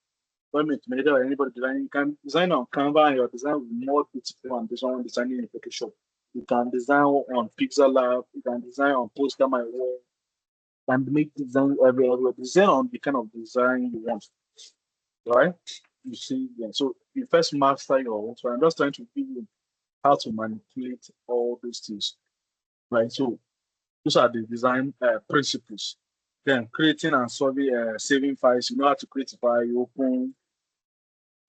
Don't be intimidated by anybody designing. You can design on Canva and your design will be more beautiful than this one designing in Photoshop. You can design on Pixel Lab, you can design on Poster My Wall, and make design everywhere. Design on the kind of design you want, right? You see, yeah. So you first master your own. So I'm just trying to give you how to manipulate all those things, right? So those are the design principles. Then creating and saving files. You know how to create a file. You open.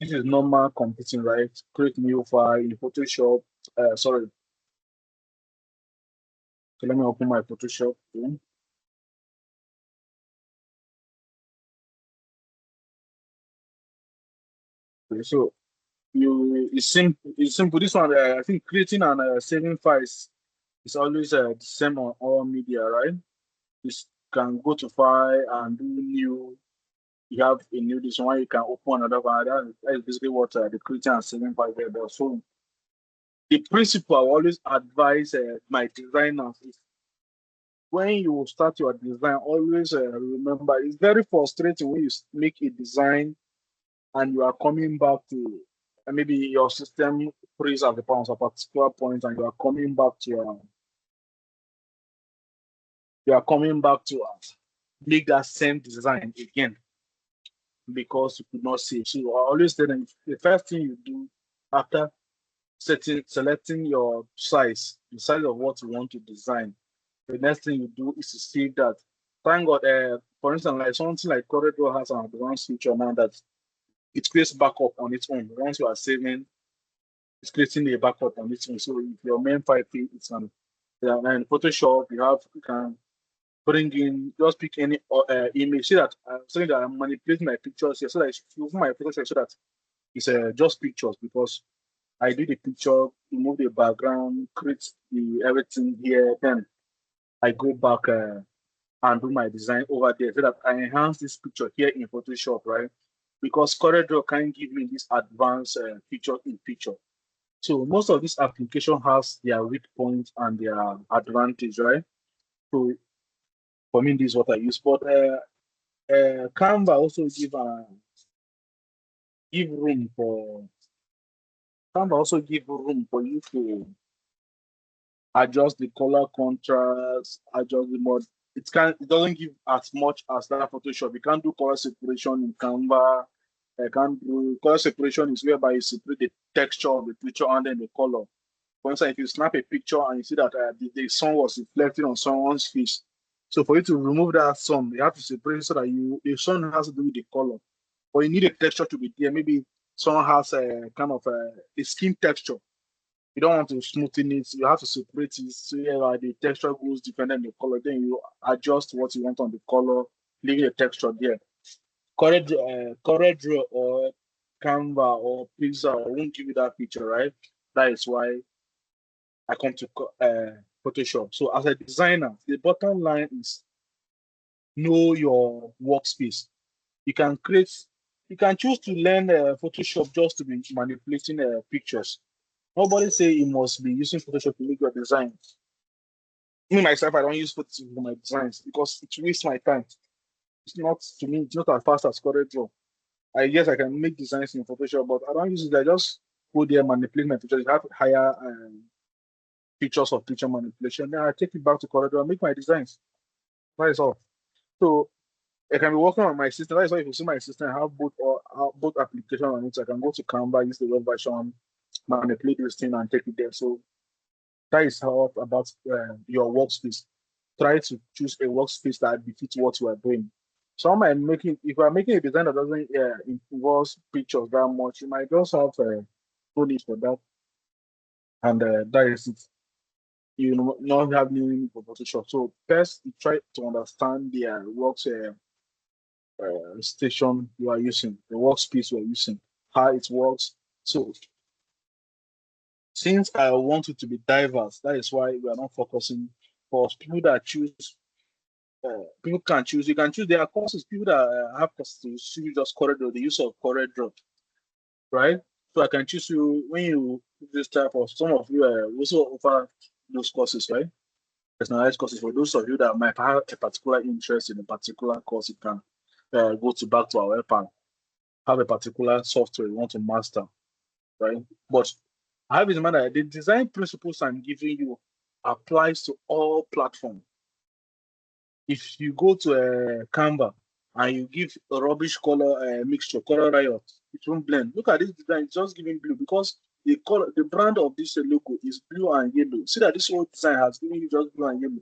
This is normal computing, right? Create new file in Photoshop. Sorry. So let me open my Photoshop. Okay, so it's simple. This one, I think creating and saving files is always the same on all media, right? You can go to file and do new. You have a new this one. You can open another file. That is basically what the creating and saving file there does. So the principle I always advise my designers is when you start your design, always remember it's very frustrating when you make a design and you are coming back to maybe your system freeze at the point, a particular point, and you are coming back to make that same design again because you could not see. So I always tell them the first thing you do after selecting your size, the size of what you want to design, the next thing you do is to save that. Thank God, for instance, like something like CorelDRAW has an advanced feature now that it creates backup on its own. Once you are saving, it's creating a backup on its own. So if your main file is on in Photoshop, you can bring in just pick any image. See that I'm saying that I'm manipulating my pictures here, so that if you open my Photoshop, so that it's just pictures because I do the picture, remove the background, create the everything here, then I go back and do my design over there so that I enhance this picture here in Photoshop, right? Because CorelDRAW can give me this advanced feature in picture. So most of this application has their weak points and their advantage, right? So for me, this is what I use. But Canva also give room for Canva also give room for you to adjust the color contrast, adjust the mode. It doesn't give as much as that Photoshop. You can't do color separation in Canva. I can't do color separation is whereby you separate the texture of the picture and then the color. For instance, if you snap a picture and you see that the sun was reflecting on someone's face, so for you to remove that sun, you have to separate so that the sun has to do with the color. Or you need a texture to be there. Maybe someone has a kind of a skin texture. You don't want to smoothen it. You have to separate it. So yeah, the texture goes different than the color. Then you adjust what you want on the color, leaving the texture there. Correct Draw or Canva or Pixar won't give you that picture, right? That is why I come to Photoshop. So as a designer, the bottom line is know your workspace. You can choose to learn Photoshop just to be manipulating pictures. Nobody say you must be using Photoshop to make your design. Me myself, I don't use Photoshop for my designs because it wastes my time. It's not to me. It's not as fast as CorelDRAW. I guess I can make designs in Photoshop, but I don't use it. I just go there, manipulate my pictures. You have higher features of picture manipulation. Then I take it back to CorelDRAW and make my designs. That is all. So I can be working on my system. That is why if you see my system, I have both applications on it. I can go to Canva, use the web version, manipulate this thing, and take it there. So that is how about your workspace. Try to choose a workspace that befits what you are doing. So if you are making a design that doesn't involve pictures that much, you might just have no need for that, and that is it. You know, not have any need for Photoshop. So first, you try to understand the station you are using, the workspace you are using, how it works. So since I want it to be diverse, that is why we are not focusing for people that choose. People can choose. You can choose. There are courses. People that have courses to choose just CorelDRAW, the use of CorelDRAW, right? So I can choose you when you this type of. Some of you also offer those courses, right? Personalized courses for those of you that might have a particular interest in a particular course. You can go back to our website, have a particular software you want to master, right? But I have in mind that the design principles I'm giving you applies to all platforms. If you go to Canva and you give a rubbish color mixture, color riot, it won't blend. Look at this design, it's just giving blue because the brand of this logo is blue and yellow. See that this whole design has given you just blue and yellow.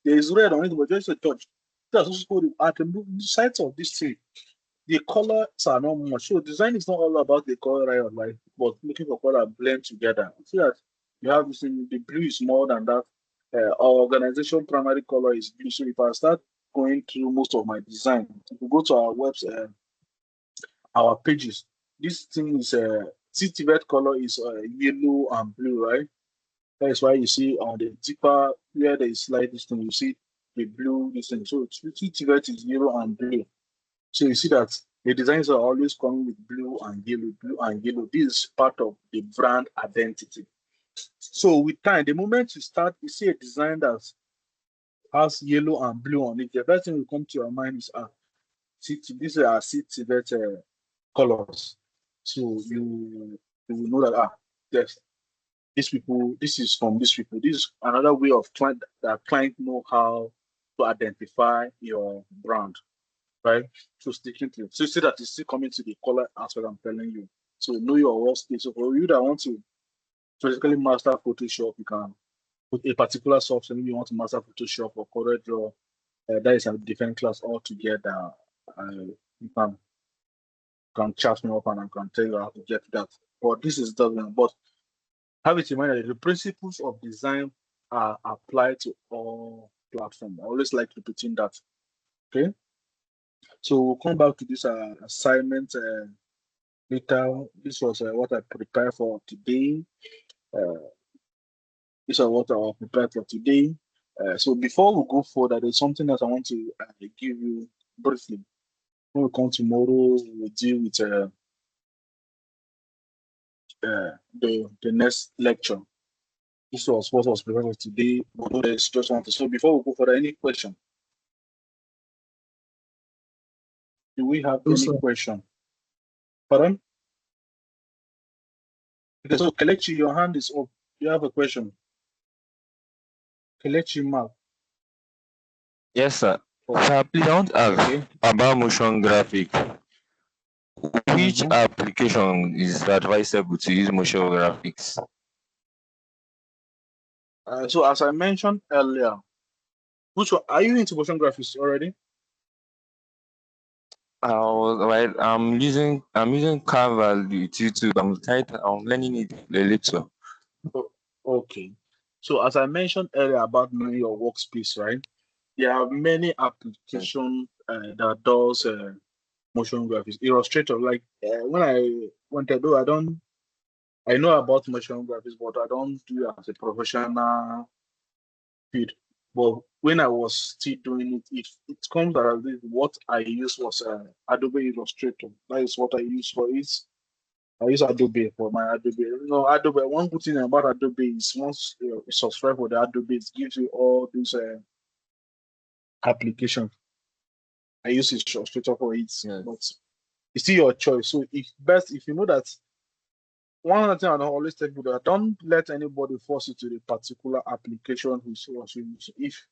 There is red on it, but just a touch. That's also called at the sides of this thing. The colors are not much. So design is not all about the color riot, like, but looking for color blend together. See that you have this thing, the blue is more than that. Our organization primary color is blue. So if I start going through most of my design, if you go to our website, our pages, this thing is CTVET color is yellow and blue, right? That is why you see on the deeper where there is slight this thing, you see the blue this thing. So CTVET is yellow and blue. So you see that the designs are always coming with blue and yellow, blue and yellow. This is part of the brand identity. So with time, the moment you start, you see a design that has yellow and blue on it, the first thing will come to your mind is these are CTVET colors. So you will know that there's these people, this is from these people. This is another way of client know how to identify your brand, right? So sticking to it. So you see that it's still coming to the color aspect I'm telling you. So know your workspace. So for you that want to basically master Photoshop, you can put a particular software. Maybe you want to master Photoshop or CorelDRAW. That is a different class altogether. You can chat me up and I can tell you how to get that. But this is doesn't. But have it in mind that the principles of design are applied to all platforms. I always like repeating that. Okay. So we'll come back to this assignment later. This was what I prepared for today. These are what I prepared for today. So before we go further, there's something else I want to give you briefly. When we come tomorrow, we'll deal with the next lecture. This was what was prepared for today. Although there's just one. So before we go further, any question? Do we have any question? Pardon? Okay, so Kelechi, your hand is up. You have a question. Kelechi Mark. Yes, sir. Oh, Sir, please, I want to ask okay. about motion graphic. Which Mhm. application is advisable to use motion graphics? So as I mentioned earlier, which one are you into motion graphics already? I'm using Canva with YouTube. I'm learning it a little. Okay. So as I mentioned earlier about knowing your workspace, right? There are many applications that does motion graphics. Illustrator, like when I went to do, I know about motion graphics, but I don't do it as a professional field. But when I was still doing it, it comes out as what I use was Adobe Illustrator. That is what I use for it. I use Adobe for my Adobe. Adobe. One good thing about Adobe is once you subscribe for the Adobe, it gives you all these applications. I use Illustrator for it, Yes. but it's still your choice. So if you know that one other thing I don't always tell people that don't let anybody force you to the particular application who's using. If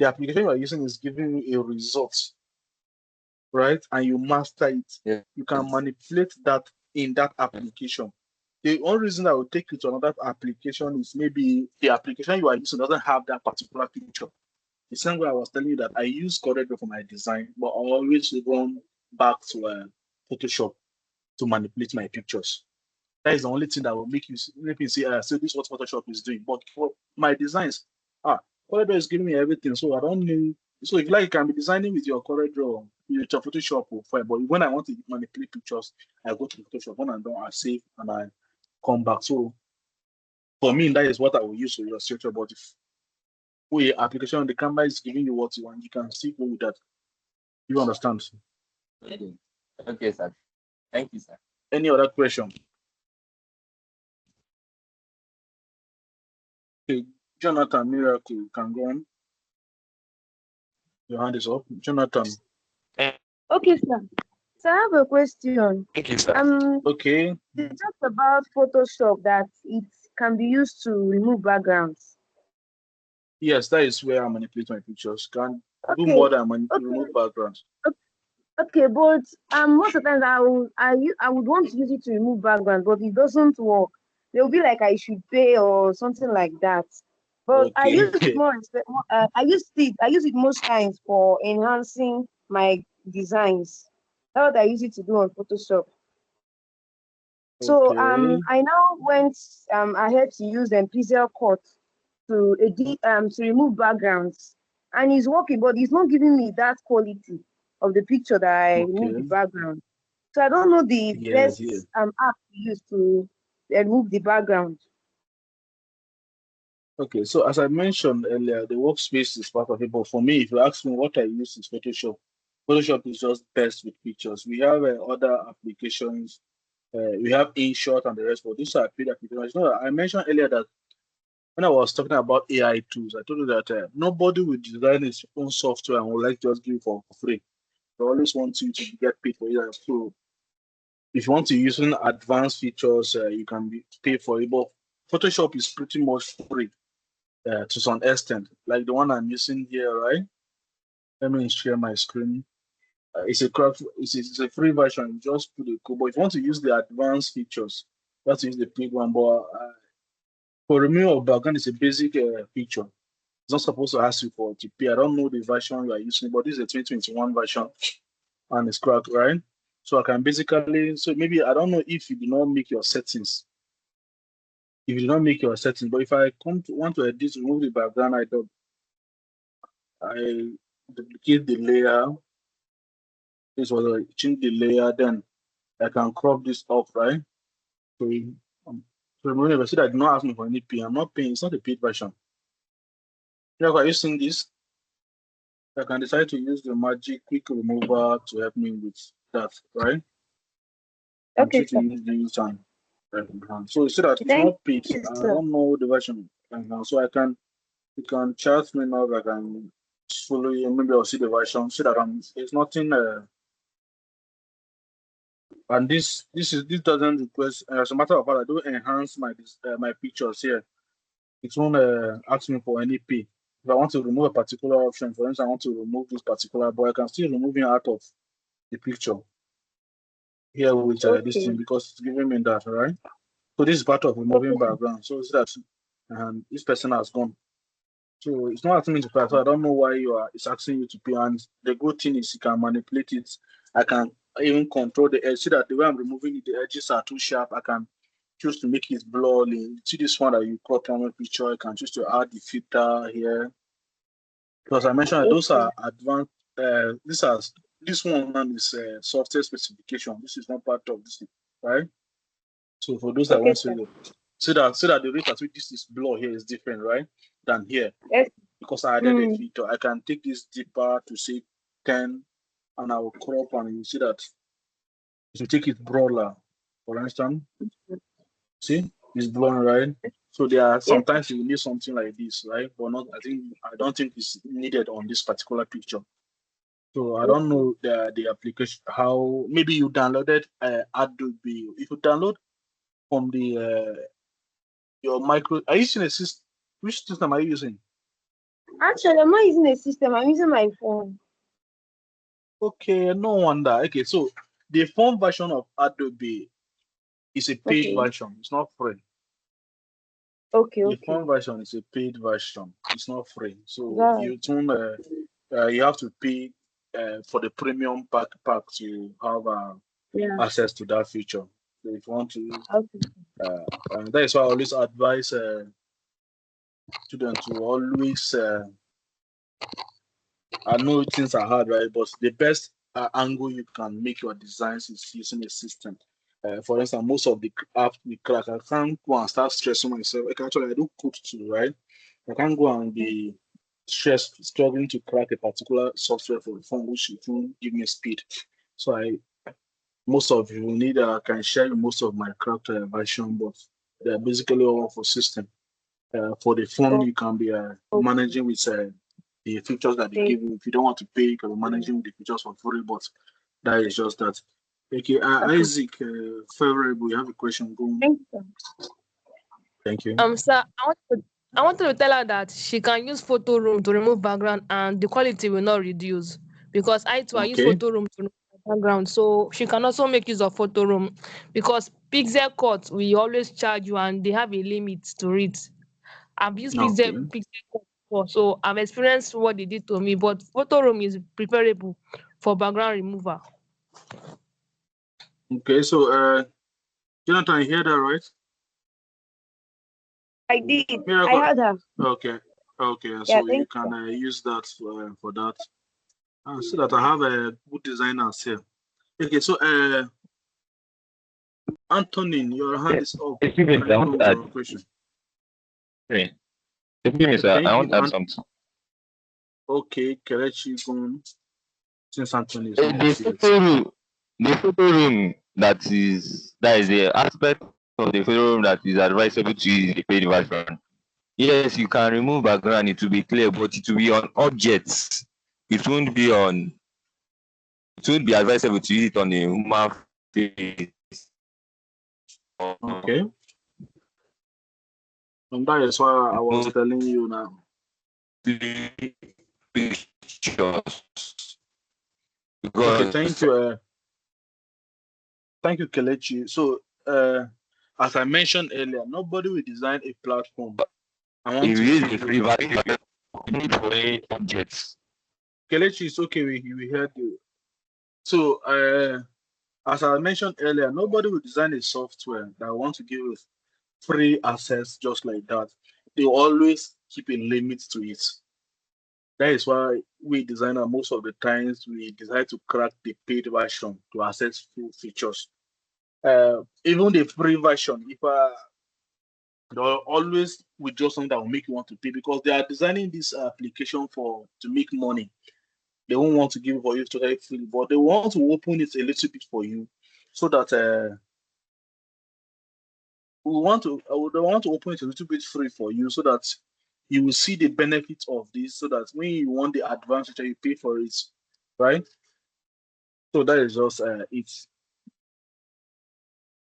the application you are using is giving you a result, right, and you master it, Yes. you can manipulate that in that application. The only reason I would take you to another application is maybe the application you are using doesn't have that particular feature. The same way I was telling you that I use CorelDRAW for my design, but I always go back to Photoshop to manipulate my pictures. That is the only thing that will make you say, so this is what Photoshop is doing. But for my designs, CorelDRAW is giving me everything, so I don't need. So if you like, you can be designing with your CorelDRAW, with your Photoshop, or fine. But when I want to manipulate pictures, I go to Photoshop. When I'm done, I save and I come back. So for me, that is what I will use for Illustrator. But if your application, the camera is giving you what you want, you can still go with that. You understand? Okay. Okay, sir. Thank you, sir. Any other question? Okay, Jonathan Miracle can go on. Your hand is up. Jonathan. Okay, sir. So I have a question. Thank you, sir. Okay. You talked about Photoshop that it can be used to remove backgrounds. Yes, that is where I manipulate my pictures. Can do Okay. more than remove backgrounds. Okay, but most of the times I would want to use it to remove background, but it doesn't work. They'll be like I should pay or something like that. But I use it more. I use it most times for enhancing my designs. That's what I use it to do on Photoshop. So Okay. I now went ahead to use Pixel Cut to edit to remove backgrounds, and it's working, but it's not giving me that quality of the picture that I remove the Okay. background. So I don't know the Yes, best yes. app to use to remove the background. Okay, so as I mentioned earlier, the workspace is part of it. But for me, if you ask me what I use is Photoshop. Photoshop is just best with pictures. We have other applications. We have InShot and the rest, but these are paid applications. I mentioned earlier that when I was talking about AI tools, I told you that nobody will design his own software and would like to just give it for free. They always want you to get paid for it. So if you want to use advanced features, you can pay for it. But Photoshop is pretty much free to some extent, like the one I'm using here, right? Let me share my screen. It's a free version. You just put the code. But if you want to use the advanced features, you have to use the paid one. But for removal of background, it's a basic feature. It's not supposed to ask you for to pay. I don't know the version you are using, but this is a 2021 version and it's cracked, right? So I can basically, so maybe I don't know if you do not make your settings. If you do not make your settings, but if I want to edit, remove the background, I duplicate the layer. This was I change the layer, then I can crop this off, right? So, so remember, see that I do not ask me for any pay. I'm not paying. It's not a paid version. Yeah, are you seeing this? I can decide to use the magic quick remover to help me with that, right? I'm Okay, trying to sir. use this time. So you see that it's Thank not paid. you, I sir. don't know the version right now. So you can chat me now. I can follow you. Maybe I'll see the version. See that it's nothing. And this doesn't request. As a matter of fact, I do enhance my pictures here. It won't ask me for any pay. If I want to remove a particular option, for instance, I want to remove this particular, but I can still remove it out of the picture here with this Okay. thing because it's giving me that, right? So this is part of removing Okay. background. So it's that this person has gone. So it's not asking me to pay. So I don't know why it's asking you to pay. And the good thing is you can manipulate it. I can even control the edge. See that the way I'm removing it, the edges are too sharp. I can choose to make it blurry. See this one that you crop on my picture. I can choose to add the filter here. Because I mentioned those are advanced. This one is software specification. This is not part of this, right? So for those that want to see that the rate at which this is blur here is different, right, than here. Yes. Because I added a filter, I can take this deeper to say 10, and I will crop, and you see that if you take it broader, for instance, see it's blurring, right? So there are sometimes you need something like this, right? But not, I don't think it's needed on this particular picture. So I don't know the application, how maybe you downloaded Adobe. If you download from the your micro, are you using a system? Which system are you using? Actually, I'm not using a system. I'm using my phone. Okay, no wonder. Okay, so the phone version of Adobe is a paid version. It's not free. The phone version is a paid version. It's not free. So you have to pay for the premium pack to have access to that feature. So if you want to, and that is why I always advise students to always. I know things are hard, right? But the best angle you can make your designs is using a system. For instance, most of the apps we crack, I can't go and start stressing myself. Actually, I do code too, right? I can't go and be stressed, struggling to crack a particular software for the phone, which won't give me speed. So most of you need, I can share most of my cracked version, but they're basically all for system. For the phone, you can be managing with the features that they give you. If you don't want to pay, you can be managing with the features for free, but that is just that. Okay, Isaac, favorable, you have a question? Go on. Thank you. Sir, I wanted to tell her that she can use photo room to remove background and the quality will not reduce, because I use photo room to remove background, so she can also make use of photo room, because pixel cut we always charge you and they have a limit to it. I've used pixel cut before, so I've experienced what they did to me, but photo room is preferable for background removal. Okay, so Jonathan, you hear that, right? I did. I heard her. Okay, so you can use that for that. So that I have a good designers here. Okay, so Antonin, your hand is up. Excuse me, I want to add. Question. Okay. Excuse me, sir. I want to add something. Okay, Kelechi, go on. Since Anthony is the photo room that is the aspect of the photo room that is advisable to use the paid version. Yes, you can remove background, it will be clear, but it will be on objects. It won't be advisable to use it on a human face. Okay. And that is why I was telling you now. Pictures. Okay, thank you. Thank you, Kelechi. So, as I mentioned earlier, nobody will design a platform. I want to use the free version. Need for objects. Kelechi, it's okay. We heard you. So, as I mentioned earlier, nobody will design a software that wants to give us free access just like that. They always keep a limit to it. That is why we designer most of the times we decide to crack the paid version to access full features. Even the free version, if they'll always withdraw something that will make you want to pay, because they are designing this application to make money. They won't want to give for you to help free, but they want to open it a little bit for you, so that they want to open it a little bit free for you, so that you will see the benefits of this, so that when you want the advanced feature, you pay for it, right? So that is just it.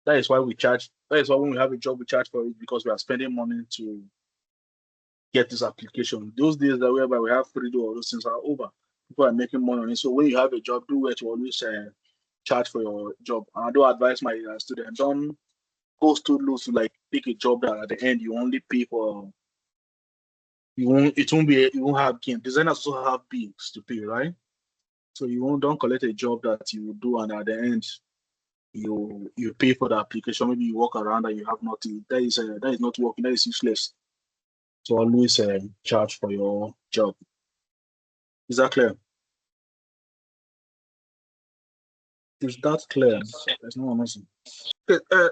That is why we charge. That is why when we have a job, we charge for it, because we are spending money to get this application. Those days that whereby we have free or those things are over. People are making money on it. So when you have a job, do it to always charge for your job. And I do advise my students, don't go too low to like pick a job that at the end you only pay for you won't have gain. Designers also have bills to pay, right? So don't collect a job that you do and at the end you pay for the application. Maybe you walk around and you have nothing. That is not working. That is useless. So always charge for your job. Is that clear? Is that clear? There's no one else. Okay,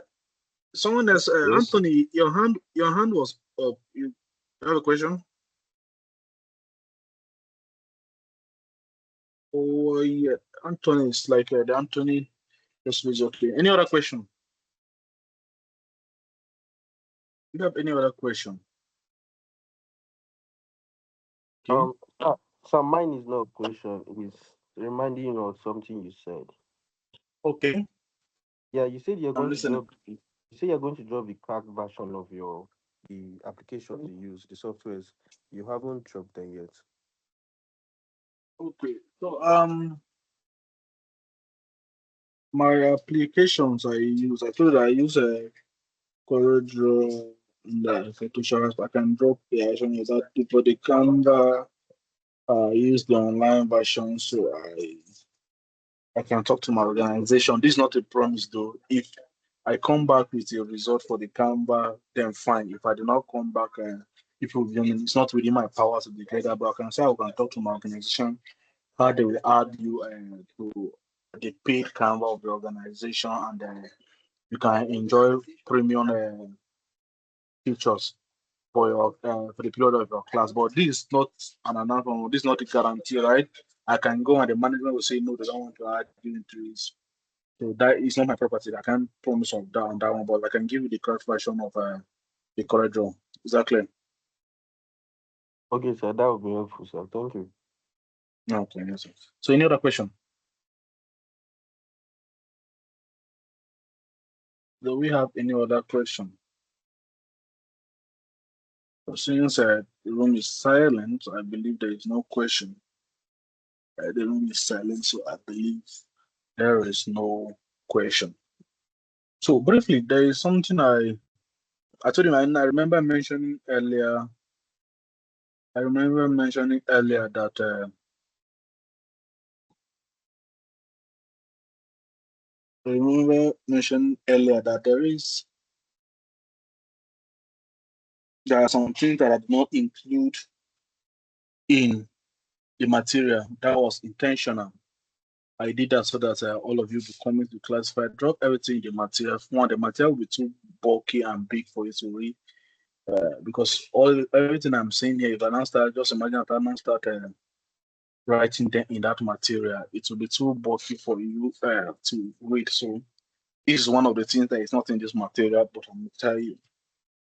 someone else, Yes. Anthony, your hand was up. You have a question? Oh yeah, Anthony is like the Anthony. Just was okay. Any other question? Do you have any other question? Okay. So mine is not a question. It's reminding you of something you said. Okay. Yeah, you said you're I'm going to listening. drop. You say you're going to drop the cracked version of the application you use, the softwares. You haven't dropped them yet. Okay. So my applications I use. I told you I use a CorelDRAW and Photoshop. I can drop the version of that for the Canva. I use the online version, so I can talk to my organization. This is not a promise though. If I come back with a result for the Canva, then fine. If I do not come back, it's not within my power to declare that, but I can say I can talk to my organization how they will add you to the paid Canva of the organization, and you can enjoy premium features for the period of your class. But this is not an announcement. This is not a guarantee, right? I can go and the management will say no, they don't want to add you into this. So that is not my property. I can't promise on that one, but I can give you the correct version of the correct draw. Is that clear? Okay, sir, that would be helpful, sir. Thank you. Okay, yes, sir. So any other question? Do we have any other question? So since the room is silent, I believe there is no question. The room is silent, so I believe there is no question. So briefly, there is something I told you, I remember mentioning earlier. I remember mentioning earlier that there are some things that I did not include in the material. That was intentional. I did that so that all of you be coming to class. If I drop everything in the material, one, the material will be too bulky and big for you to read. Because everything I'm saying here, if I now start, just imagine if I now start writing them in that material, it will be too bulky for you to read. So this is one of the things that is not in this material, but I'm going to tell you.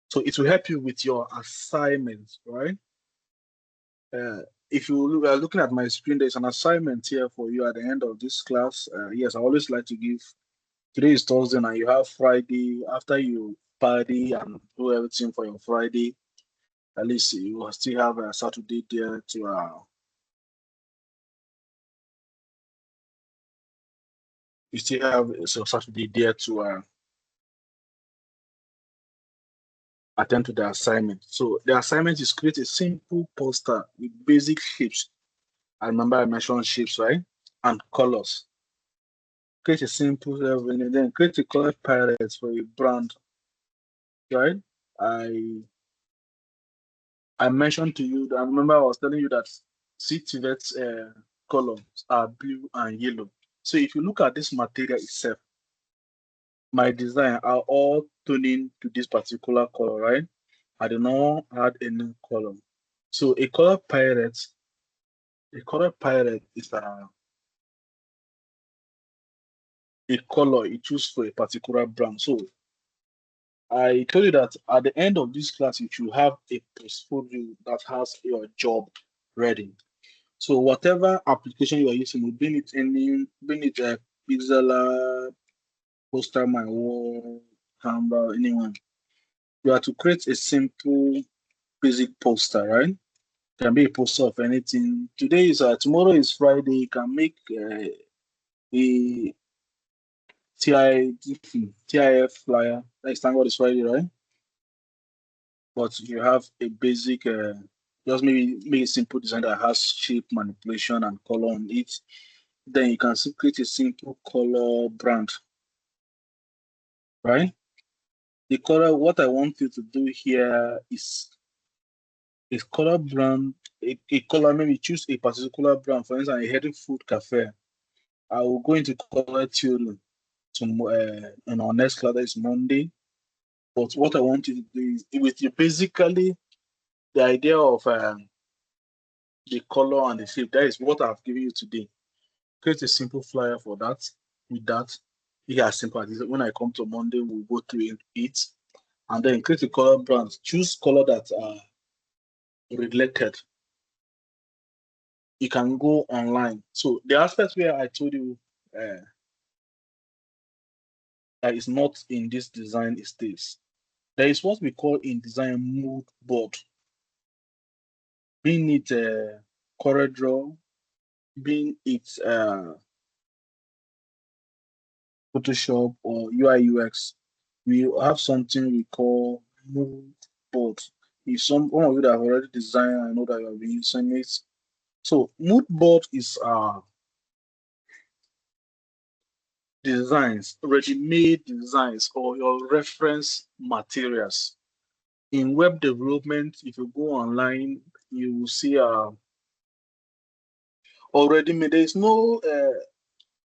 So it will help you with your assignments, right? If you are looking at my screen, there's an assignment here for you at the end of this class. Yes, I always like to give. Today is Thursday, and you have Friday. After you party and do everything for your Friday, at least you will still have a Saturday there to. You still have a Saturday there to attend to the assignment. So the assignment is create a simple poster with basic shapes. I remember I mentioned shapes, right? And colors. Create a simple and then create a color palette for a brand, right? I mentioned to you that I remember I was telling you that CTVET colors are blue and yellow. So if you look at this material itself, my design are all tuning to this particular color, right? I do not add any color. So a color palette is a color you choose for a particular brand. So I told you that at the end of this class, you should have a portfolio that has your job ready. So whatever application you are using, be it a Pixela, Poster My Wall, Canva, anyone. You have to create a simple basic poster, right? Can be a poster of anything. Tomorrow is Friday. You can make a TIF flyer. That's thank God it's Friday, right? But you have a basic Just maybe make a simple design that has shape manipulation and color on it. Then you can create a simple color brand, right? The color, what I want you to do here is a color brand, a color, maybe choose a particular brand. For instance, a healthy food cafe. I will go into color theory in our next class, that is Monday. But what I want you to do is, with you basically the idea of the color and the shape, that is what I've given you today. Create a simple flyer for that. With that, yeah, simple as this. When I come to Monday, we'll go through it, and then create a color brand. Choose color that are related. You can go online. So the aspect where I told you that is not in this design is this. There is what we call in design mood board. Being it CorelDRAW, being it Photoshop or UI UX, we have something we call mood board. If one of you that have already designed, I know that you have been using it. So mood board is designs, ready-made designs, or your reference materials. In web development, if you go online, you will see already made. There is no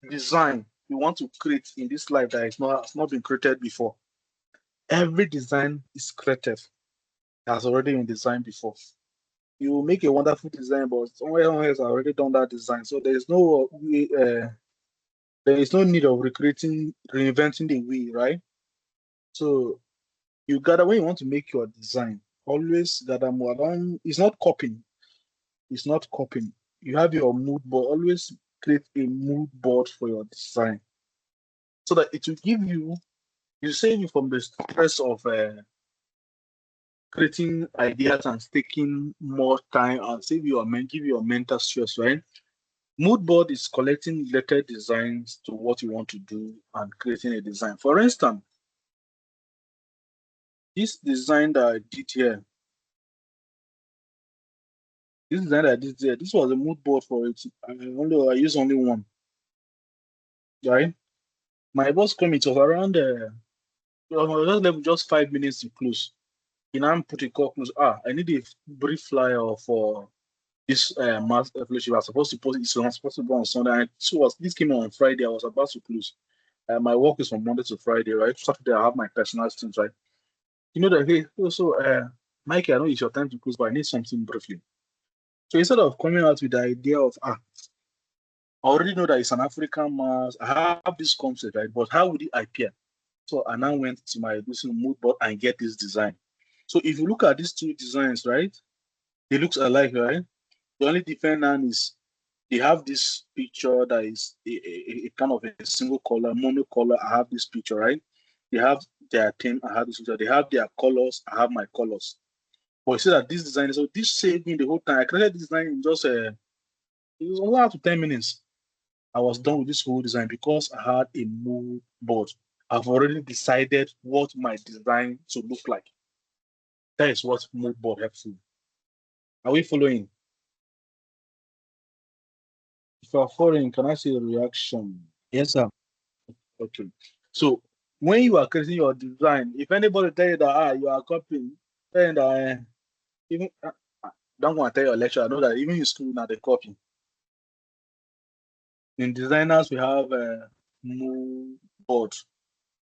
design you want to create in this life that has not been created before. Every design is created, has already been designed before. You will make a wonderful design, but someone else has already done that design. So there is no need of reinventing the wheel, right? So you gather when you want to make your design, always gather more around. It's not copying. It's not copying. You have your mood board. Always create a mood board for your design, so that it will give you save you from the stress of creating ideas and taking more time, and give you a mental stress, right? Mood board is collecting related designs to what you want to do and creating a design. For instance, this design that I did here, this was a mood board for it. I use only one, right? My boss came, it was around just 5 minutes to close. He now put a call close. I need a brief flyer for this mass fellowship. I was supposed to post it. So I'm supposed to go on Sunday. And this came on Friday. I was about to close. My work is from Monday to Friday, right? Saturday I have my personal things, right? You know that, hey, also Mikey, I know it's your time to close, but I need something briefly. So instead of coming out with the idea of I already know that it's an African mass, I have this concept, right? But how would it appear? So I now went to my mood board and get this design. So if you look at these two designs, right? They look alike, right? The only difference now is they have this picture that is a kind of a single color, monocolor. I have this picture, right? They have their theme, I have this picture. They have their colors, I have my colors. But you see that this design, so this saved me the whole time. I created this design in just it was only up to 10 minutes. I was done with this whole design because I had a mood board. I've already decided what my design should look like. That is what mood board helps you. Are we following? If you're following, can I see the reaction? Yes, sir. Okay. So when you are creating your design, if anybody tell you that you are copying, then even don't want to tell your lecturer, I know that even in school now they copy. In designers, we have a mood board,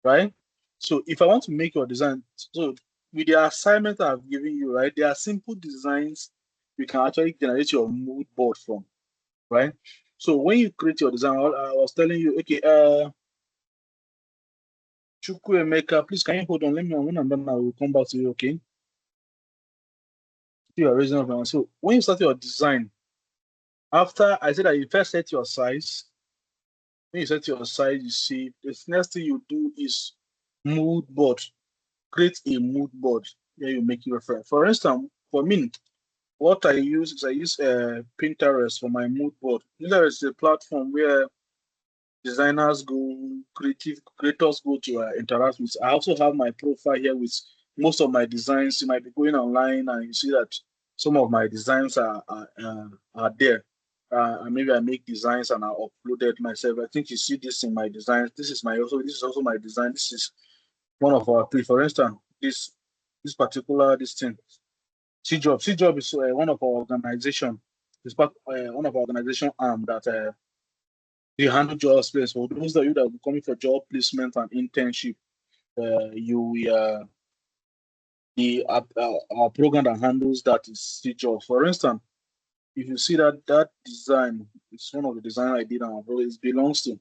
right? So if I want to make your design, so with the assignment I've given you, right, there are simple designs you can actually generate your mood board from, right? So when you create your design, I was telling you, okay, Chukwuemeka, please can you hold on? Let me, when I'm done, I will come back to you, okay? You are raising up. So when you start your design, after I said that you first set your size, when you set your size, you see the next thing you do is mood board. Create a mood board where you make your reference. For instance, for me, what I use is Pinterest for my mood board. Pinterest is a platform where designers go, creators go to interact with. I also have my profile here with most of my designs. You might be going online and you see that some of my designs are there. And maybe I make designs and I uploaded myself. I think you see this in my designs. This is also my design. This is one of our three. For instance, this particular this thing. CJob is one of our organization. It's part one of our organization arm that they handle job space. For those of you that will be coming for job placement and internship, you will our program that handles that is CJob. For instance, if you see that design, it's one of the design I did and it belongs to.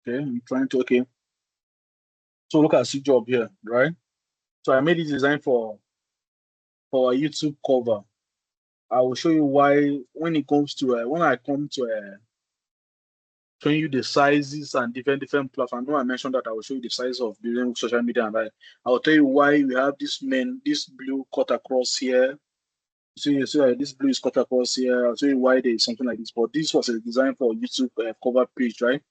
Okay, I'm trying to So look at CJob here, right? So I made this design for a YouTube cover. I will show you why when it comes to when I come to showing you the sizes and different platforms. I know I mentioned that I will show you the size of building social media, and I will tell you why we have this blue cut across here. So you see this blue is cut across here. I'll show you why there is something like this. But this was a design for YouTube cover page, right?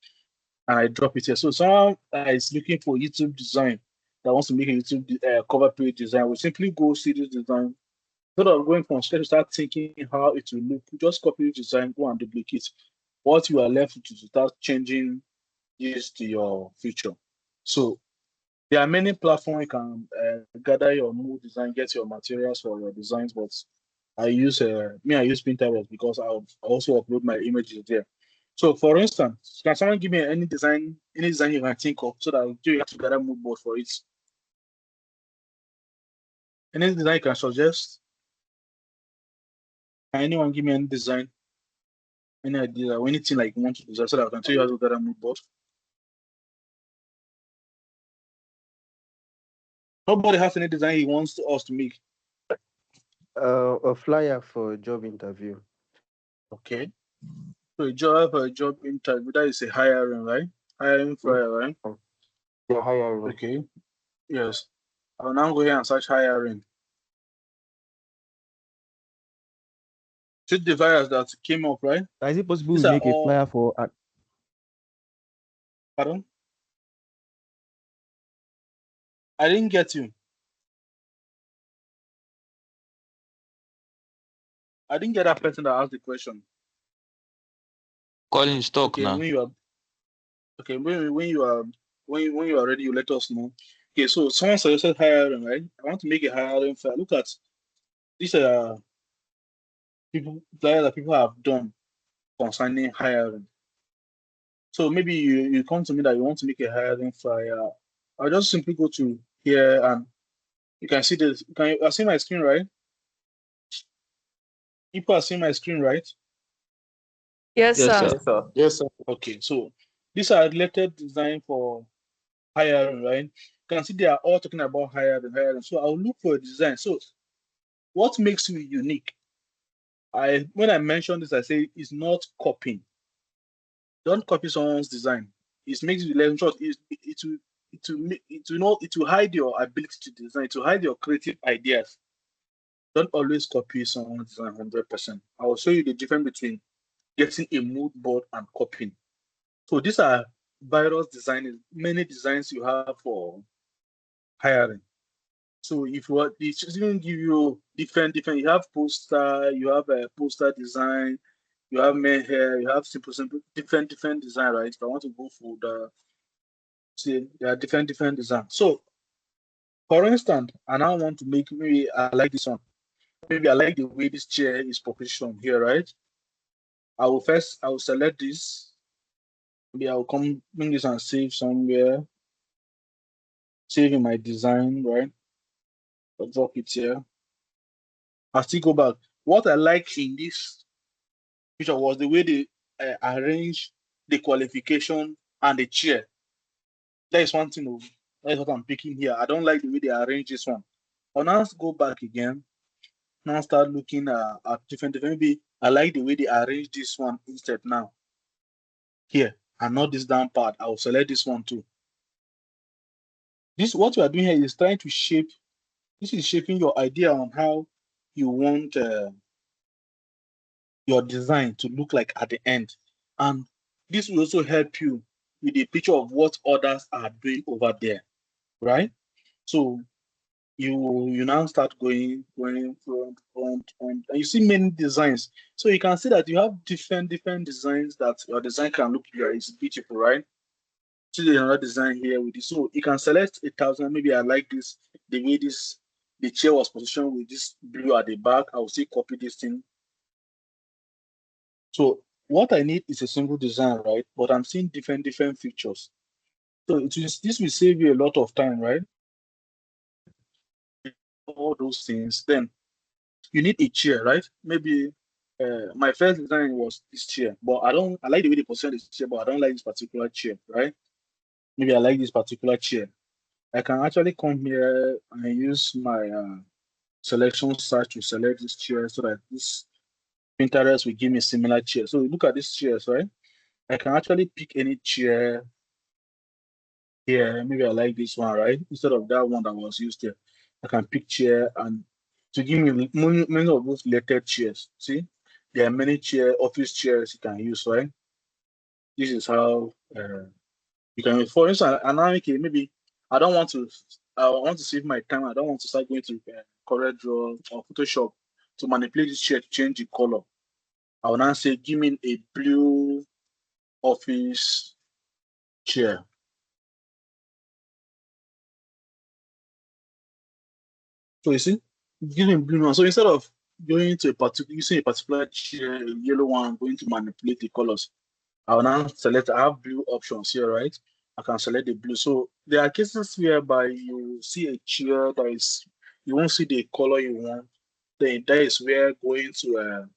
And I drop it here. So someone is looking for YouTube design that wants to make a YouTube cover page design will simply go see this design. Instead of going from scratch to start thinking how it will look, just copy the design, go and duplicate. What you are left to start changing this to your future. So there are many platforms you can gather your mood design, get your materials for your designs, but I use Pinterest because I also upload my images there. So for instance, can someone give me any design you can think of so that you have to gather mood board for it? Any design you can suggest? Can anyone give me any design? Any idea or anything like you want to design so that I can tell you how to gather mood board? Nobody has any design he wants us to make. A flyer for a job interview. Okay. So a job interview, that is a hiring, right? Hiring flyer, right? Yeah, hiring. Okay. Yes. I'll now go here and search hiring. Choose the flyers that came up, right? Is it possible These to are make a flyer for Pardon? I didn't get you. I didn't get that person that asked the question. Calling stock Okay, now. when you are ready, you let us know. Okay, so someone suggested hiring, right? I want to make a hiring flyer. Look at these flyers that people have done concerning hiring. So maybe you come to me that you want to make a hiring flyer. I'll just simply go to here and you can see this. Can you see my screen, right? People are seeing my screen, right? Yes, Yes, sir. sir. Yes, sir. Okay, so these are related design for hiring, right? You can see they are all talking about hiring. So I'll look for a design. So what makes you unique? When I mention this, I say it's not copying. Don't copy someone's design. It makes you less short. It will hide your ability to design. It will hide your creative ideas. Don't always copy someone's design 100%. I will show you the difference between getting a mood board and copying. So these are various designs, many designs you have for hiring. So if you want, it even give you different. You have poster, you have a poster design, you have men hair, you have simple, different design, right? If I want to go for see, there are different designs. So for instance, I now want to make, maybe I like this one. Maybe I like the way this chair is positioned here, right? I will select this. Maybe I will bring this and save somewhere. Save in my design, right? I'll drop it here. I'll still go back. What I like in this picture was the way they arrange the qualification and the chair. That is one thing. That is what I'm picking here. I don't like the way they arrange this one. I'll now go back again. Now start looking at different. Maybe I like the way they arrange this one instead now. Here, and not this down part. I will select this one too. This what we are doing here is trying to shape. This is shaping your idea on how you want your design to look like at the end. And this will also help you with a picture of what others are doing over there, right? So you now start going and you see many designs. So you can see that you have different designs that your design can look here. It's beautiful, right? See there's another design here with this. So you can select 1,000. Maybe I like this, the way the chair was positioned with this blue at the back. I will still copy this thing. So what I need is a single design, right? But I'm seeing different features. So this will save you a lot of time, right? All those things. Then you need a chair, right? Maybe my first design was this chair, but I like the way they position this chair, but I don't like this particular chair, right? Maybe I like this particular chair. I can actually come here and use my selection search to select this chair so that this Pinterest will give me similar chair. So look at these chairs, right? I can actually pick any chair here. Maybe I like this one, right? Instead of that one that was used here, I can pick chair and to give me many of those related chairs. See, there are many office chairs you can use, right? This is how you can, for instance, another case, maybe I want to save my time. I don't want to start going to CorelDRAW or Photoshop to manipulate this chair to change the color. I will now say, give me a blue office chair. So you see, give him blue one. So instead of going to using a particular chair, a yellow one, going to manipulate the colors, I will now select. I have blue options here, right? I can select the blue. So there are cases whereby you see a chair that you won't see the color you want. Then that is where going to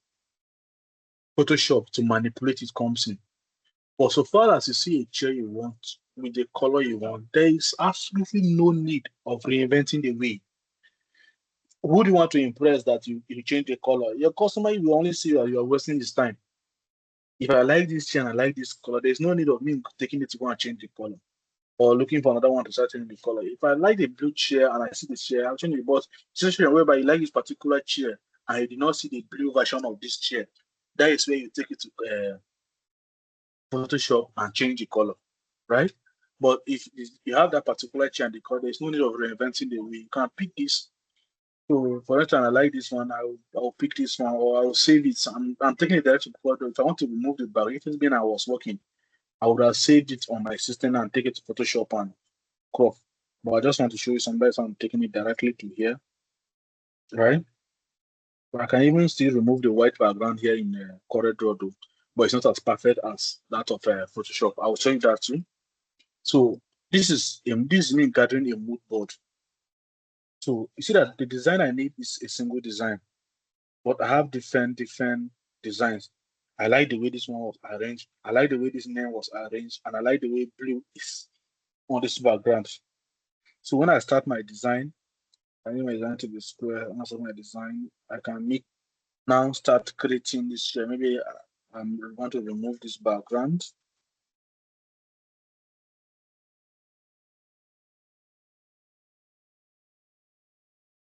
Photoshop to manipulate it comes in. But so far as you see a chair you want with the color you want, there is absolutely no need of reinventing the way. Who do you want to impress that you change the color? Your customer will only see that you are wasting his time. If I like this chair and I like this color, there's no need of me taking it to go and change the color or looking for another one to start changing the color. If I like the blue chair and I see the chair, I'll change it. But situation whereby you like this particular chair and you did not see the blue version of this chair, that is where you take it to Photoshop and change the color, right? But if you have that particular chair and the color, there's no need of reinventing the way. You can pick this. So for instance, I like this one, I'll pick this one or I'll save it. I'm taking it direct to Photo. If I want to remove the bag, if it's been I was working, I would have saved it on my system and take it to Photoshop and crop. But I just want to show you somebody, so I'm taking it directly to here, right? But I can even still remove the white background here in CorelDRAW, though, but it's not as perfect as that of Photoshop. I will show you that too. So this is me gathering a mood board. So you see that the design I need is a single design, but I have different designs. I like the way this one was arranged. I like the way this name was arranged, and I like the way blue is on this background. So when I start my design, I need my design to be square. When I start my design, I can now start creating this chair. Maybe I want to remove this background.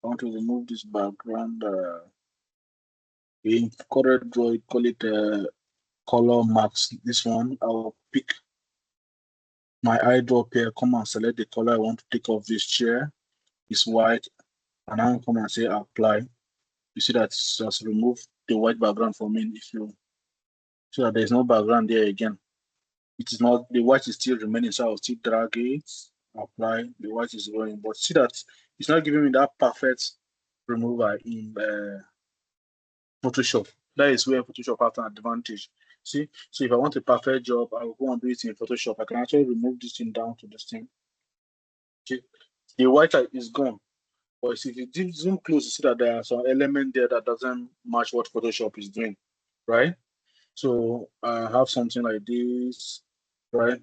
I want to remove this background. In CorelDRAW, call it color max. This one, I'll pick my eyedrop here, come and select the color I want to take off this chair. It's white, and I'll come and say apply. You see that it's just remove the white background for me. If you so that there's no background there again. It is not, the white is still remaining, so I'll still drag it, apply. The white is going, but see that it's not giving me that perfect remover in Photoshop. That is where Photoshop has an advantage. See, so if I want a perfect job, I will go and do it in Photoshop. I can actually remove this thing down to this thing. Okay. The white is gone. But if you zoom close, you see that there are some element there that doesn't match what Photoshop is doing, right? So I have something like this, right?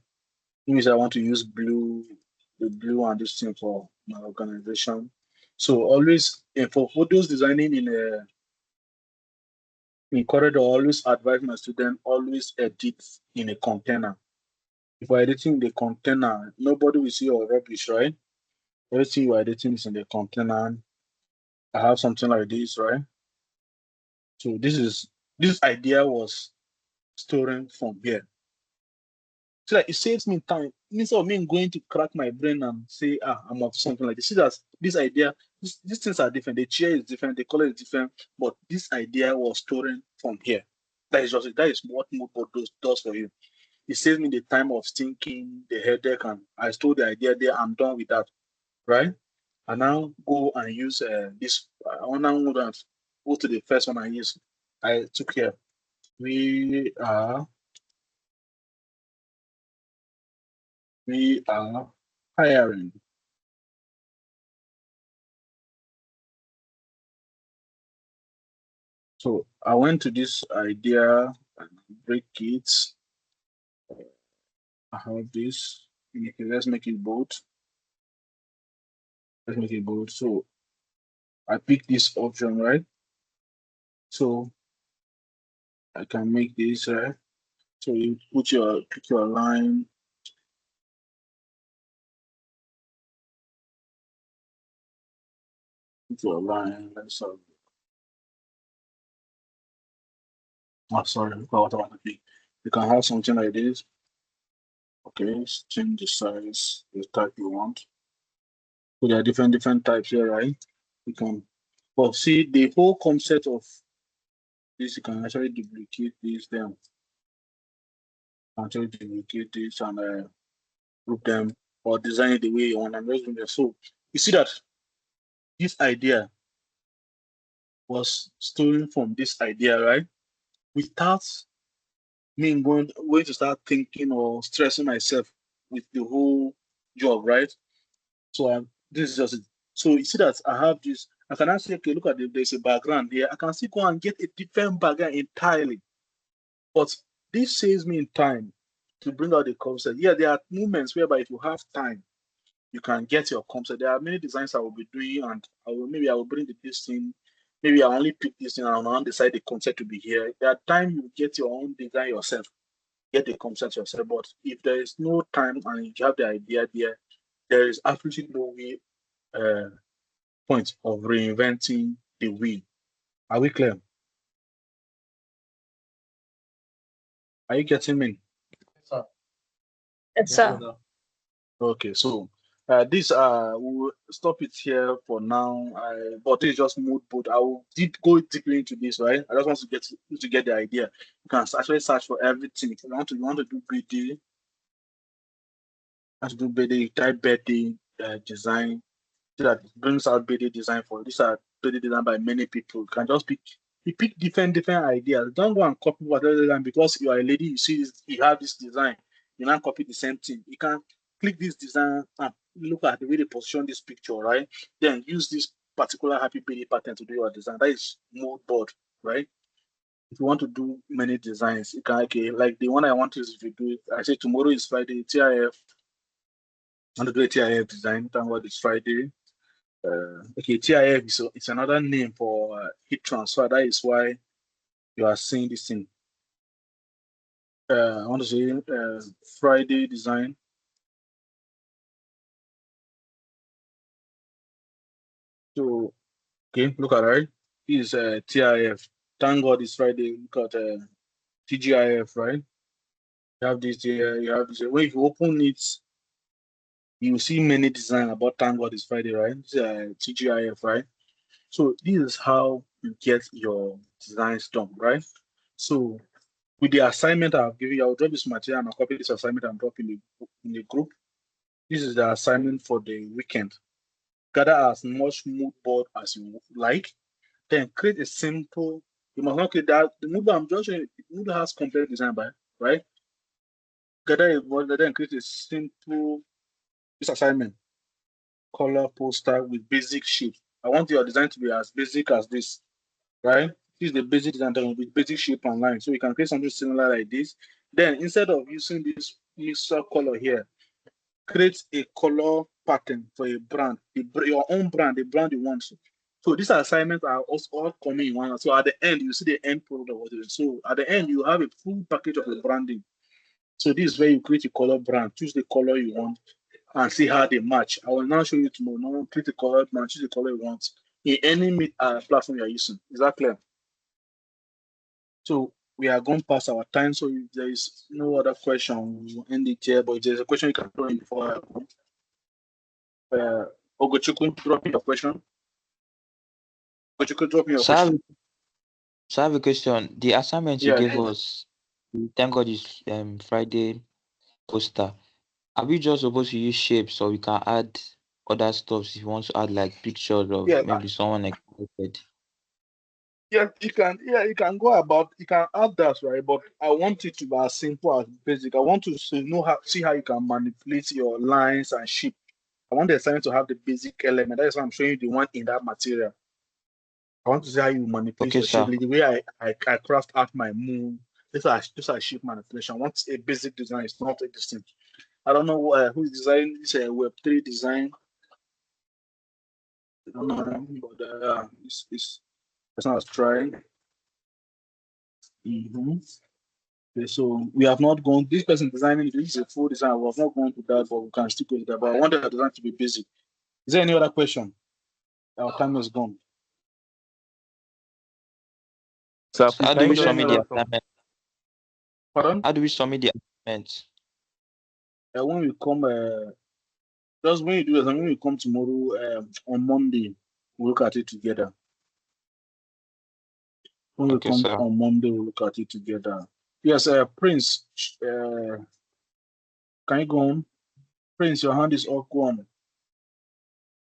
Means I want to use the blue and this thing for my organization. So always for photos designing in Corridor, always advise my student always edit in a container. If we're editing the container, nobody will see your rubbish, right? Everything you're editing is in the container. I have something like this, right? So this idea was storing from here. So like it saves me time. Instead of me going to crack my brain and say, I'm up to something like this. See that this idea, these things are different. The chair is different, the color is different, but this idea was stolen from here. That is what mood board does for you. It saves me the time of thinking, the headache, and I stole the idea there. I'm done with that, right? I now go and use this. I want to go to the first one I used. I took here. We are hiring. So I went to this idea and break it. I have this. Okay, let's make it bold. Let's make it bold. So I pick this option, right? So I can make this, right? So you pick your line. Pick your line. Let's have. Oh, sorry, what I want to pick. You can have something like this. Okay, let's change the size, the type you want. So there are different types here, right? You can, but see the whole concept of this. You can actually duplicate this. Then actually duplicate this and group them or design it the way you want. I'm just doing this. So you see that this idea was stolen from this idea, right? Without me going to start thinking or stressing myself with the whole job, right? So this is just it. So you see that I have this. I can actually okay, look at there's a background here. I can still go and get a different background entirely. But this saves me in time to bring out the concept. Yeah, there are moments whereby if you have time, you can get your concept. There are many designs I will be doing, and maybe I will bring this thing. Maybe I only pick this thing and I'll decide the concept to be here. There are times you get your own design yourself, get the concept yourself. But if there is no time and you have the idea there is absolutely no way point of reinventing the wheel. Are we clear? Are you getting me? Sir. Yes, sir. Okay, so this we'll stop it here for now. But this is just mood board. I will go deeply into this, right? I just want to get the idea. You can actually search for everything. If you want to do BD, type birthday design. So that it brings out BD design for these are BD design by many people. You can just pick different ideas. Don't go and copy whatever design because you are a lady, you see this, you have this design, you now copy the same thing. You can click this design and look at the way they position this picture, right? Then use this particular happy BD pattern to do your design. That is mood board, right? If you want to do many designs, you can like the one I want to is if you do it. I say tomorrow is Friday, TIF. I want to do a TIF design. Thank God it's Friday. Okay, TIF it's another name for heat transfer. That is why you are seeing this thing. I want to say Friday design. So, okay, look at right. This is TIF. Thank God it's Friday. Look at TGIF, right? You have this here. You have this. When you open it, you see many design about Thank God it's Friday, right? This is TGIF, right? So this is how you get your designs done, right? So with the assignment I've given you, I'll drop this material and I'll copy this assignment and drop in the group. This is the assignment for the weekend. Gather as much mood board as you like. Then create a simple. You must not create that. The mood board I'm just showing you, the mood has complex design by right. Gather a board, then create a simple this assignment color poster with basic shape. I want your design to be as basic as this, right? This is the basic design with basic shape and line. So you can create something similar like this. Then instead of using this mixture color here, create a color pattern for a brand, your own brand, the brand you want. So these assignments are also all coming in one. So at the end, you see the end product of it. So at the end, you have a full package of the branding. So this is where you create a color brand, choose the color you want, and see how they match. I will now show you tomorrow. Now click the color brand, choose the color you want in any platform you are using. Is that clear? So we are going past our time. So if there is no other question, we'll end it here. But if there's a question you can throw in before I go. Ogochukwu, drop in your question. But you could drop me your So I have, question. so I have a question. The assignment you Yeah. gave us, thank God it's Friday poster. Are we just supposed to use shapes, or we can add other stuff if you want to add like pictures of Yeah. maybe someone excited? Yeah, you can. Yeah, you can go about. You can add that, right? But I want it to be as simple as basic. I want to know see how you can manipulate your lines and shape. I want the assignment to have the basic element. That's why I'm showing you the one in that material. I want to see how you manipulate Okay, your shape. sir. Like the way I craft out my moon. This are shape manipulation. I want a basic design. It's not a distinct. I don't know who is designing this Web3 design. I don't know, but it's not trying. Okay, so we have not gone. This person designing this is a full design. We have not gone to that, but we can still go to that. But I wanted the design to be basic. Is there any other question? Our time is gone. Sir, So please how can do you we Is there just any submit the other? assignment? Pardon? How do we submit the assignment? When we come, just when you do this, and when we come tomorrow, on Monday, we'll look at it together. When we Okay, come sir. on Monday, we'll look at it together. Yes, Prince, can you go on? Prince, your hand is up. Go on.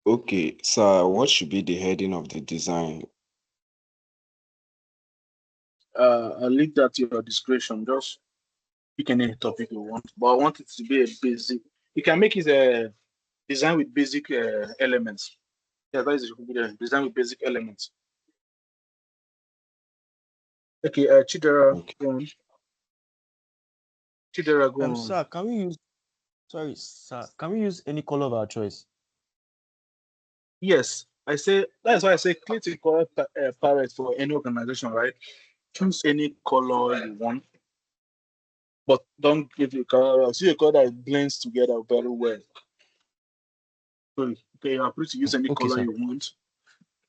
Okay, so what should be the heading of the design? I'll leave that to your discretion. Just pick any topic you want, but I want it to be a basic. You can make it a design with basic elements. Yeah, that is the design with basic elements. Okay, Chidera, Okay. go on. Chidera, go on. Sir, can we use? Sorry, sir. Can we use any color of our choice? Yes, I say that's why I say click the color palette for any organization, right? Choose any color you want, but don't give the color. See a color that blends together very well. So, okay, you are free to use any Okay, color sir. you want.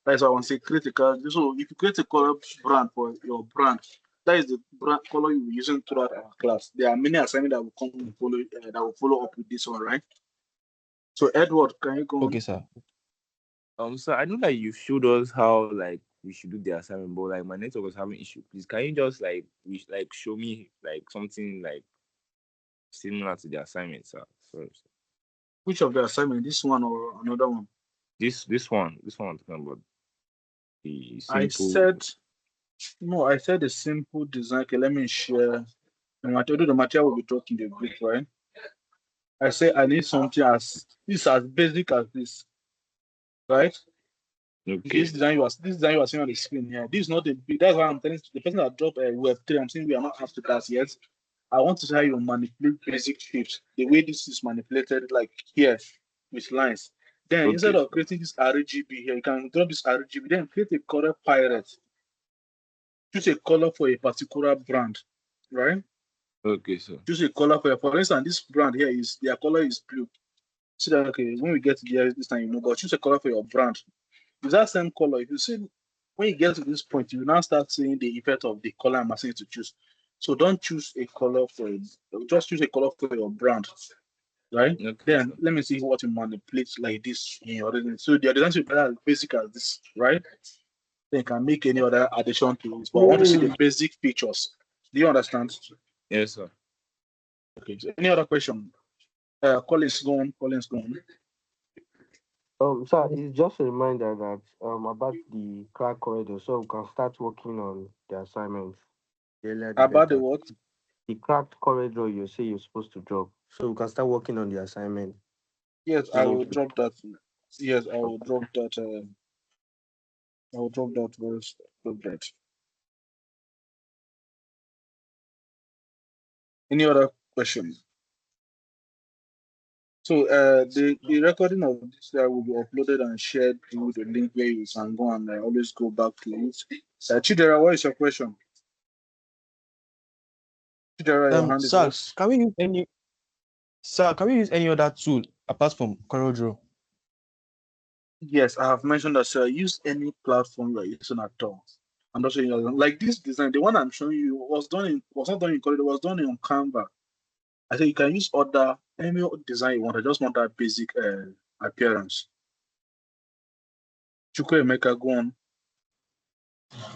That's why I want to say create a color. So if you create a color brand for your brand, that is the brand color you will be using throughout our class. There are many assignments that will come and follow that will follow up with this one, right? So Edward, can you go on? Okay, sir. sir, I know that you showed us how like we should do the assignment, but like my network was having issue. Please, can you just like show me like something like similar to the assignment, sir? Sorry, sir. Which of the assignment? This one or another one? This one I'm talking about. The I simple. said a simple design. Okay, let me share. The material will be talking the group, right? I say I need something as basic as this, right? Okay. This design you are seeing on the screen here. This is not a big. That's why I'm telling the person that dropped a Web3. I'm saying we are not up to that yet. I want to see how you manipulate basic shapes. The way this is manipulated, like here with lines. Then instead of creating this RGB here, you can drop this RGB. Then create a color pirate. Choose a color for a particular brand, right? Okay, sir. Choose a color for instance, this brand here is their color is blue. See that okay, when we get to there this time, you know, but choose a color for your brand. Use that same color. If you see when you get to this point, you now start seeing the effect of the color I'm asking you to choose. So don't choose a color just choose a color for your brand, right? Okay, Then sir. let me see what you manipulate like this in your design. So the design should be as basic as this, right? Then you can make any other addition to it. But I want to see the basic features. Do you understand? Yes, sir. Okay. So any other question? Collins, go on. Collins, go on. Sir, it's just a reminder that about the crack corridor, so we can start working on the assignment. The earlier the About the better. what? The cracked corridor you say you're supposed to drop, so we can start working on the assignment. Yes, I will drop that. Yes, I will drop that. I will drop that verse. Drop that. Any other question? So the recording of this will be uploaded and shared through the link where you can go and always go back to it. Chidera, what is your question? Chidera, your hand is Sir, up. can we use any? Sir, can we use any other tool apart from CorelDRAW? Yes, I have mentioned that use any platform you are using at all. I'm not showing you like this design. The one I'm showing you was not done in Corel, it was done on Canva. I think you can use any design you want. I just want that basic appearance. Chukwemeka, go on.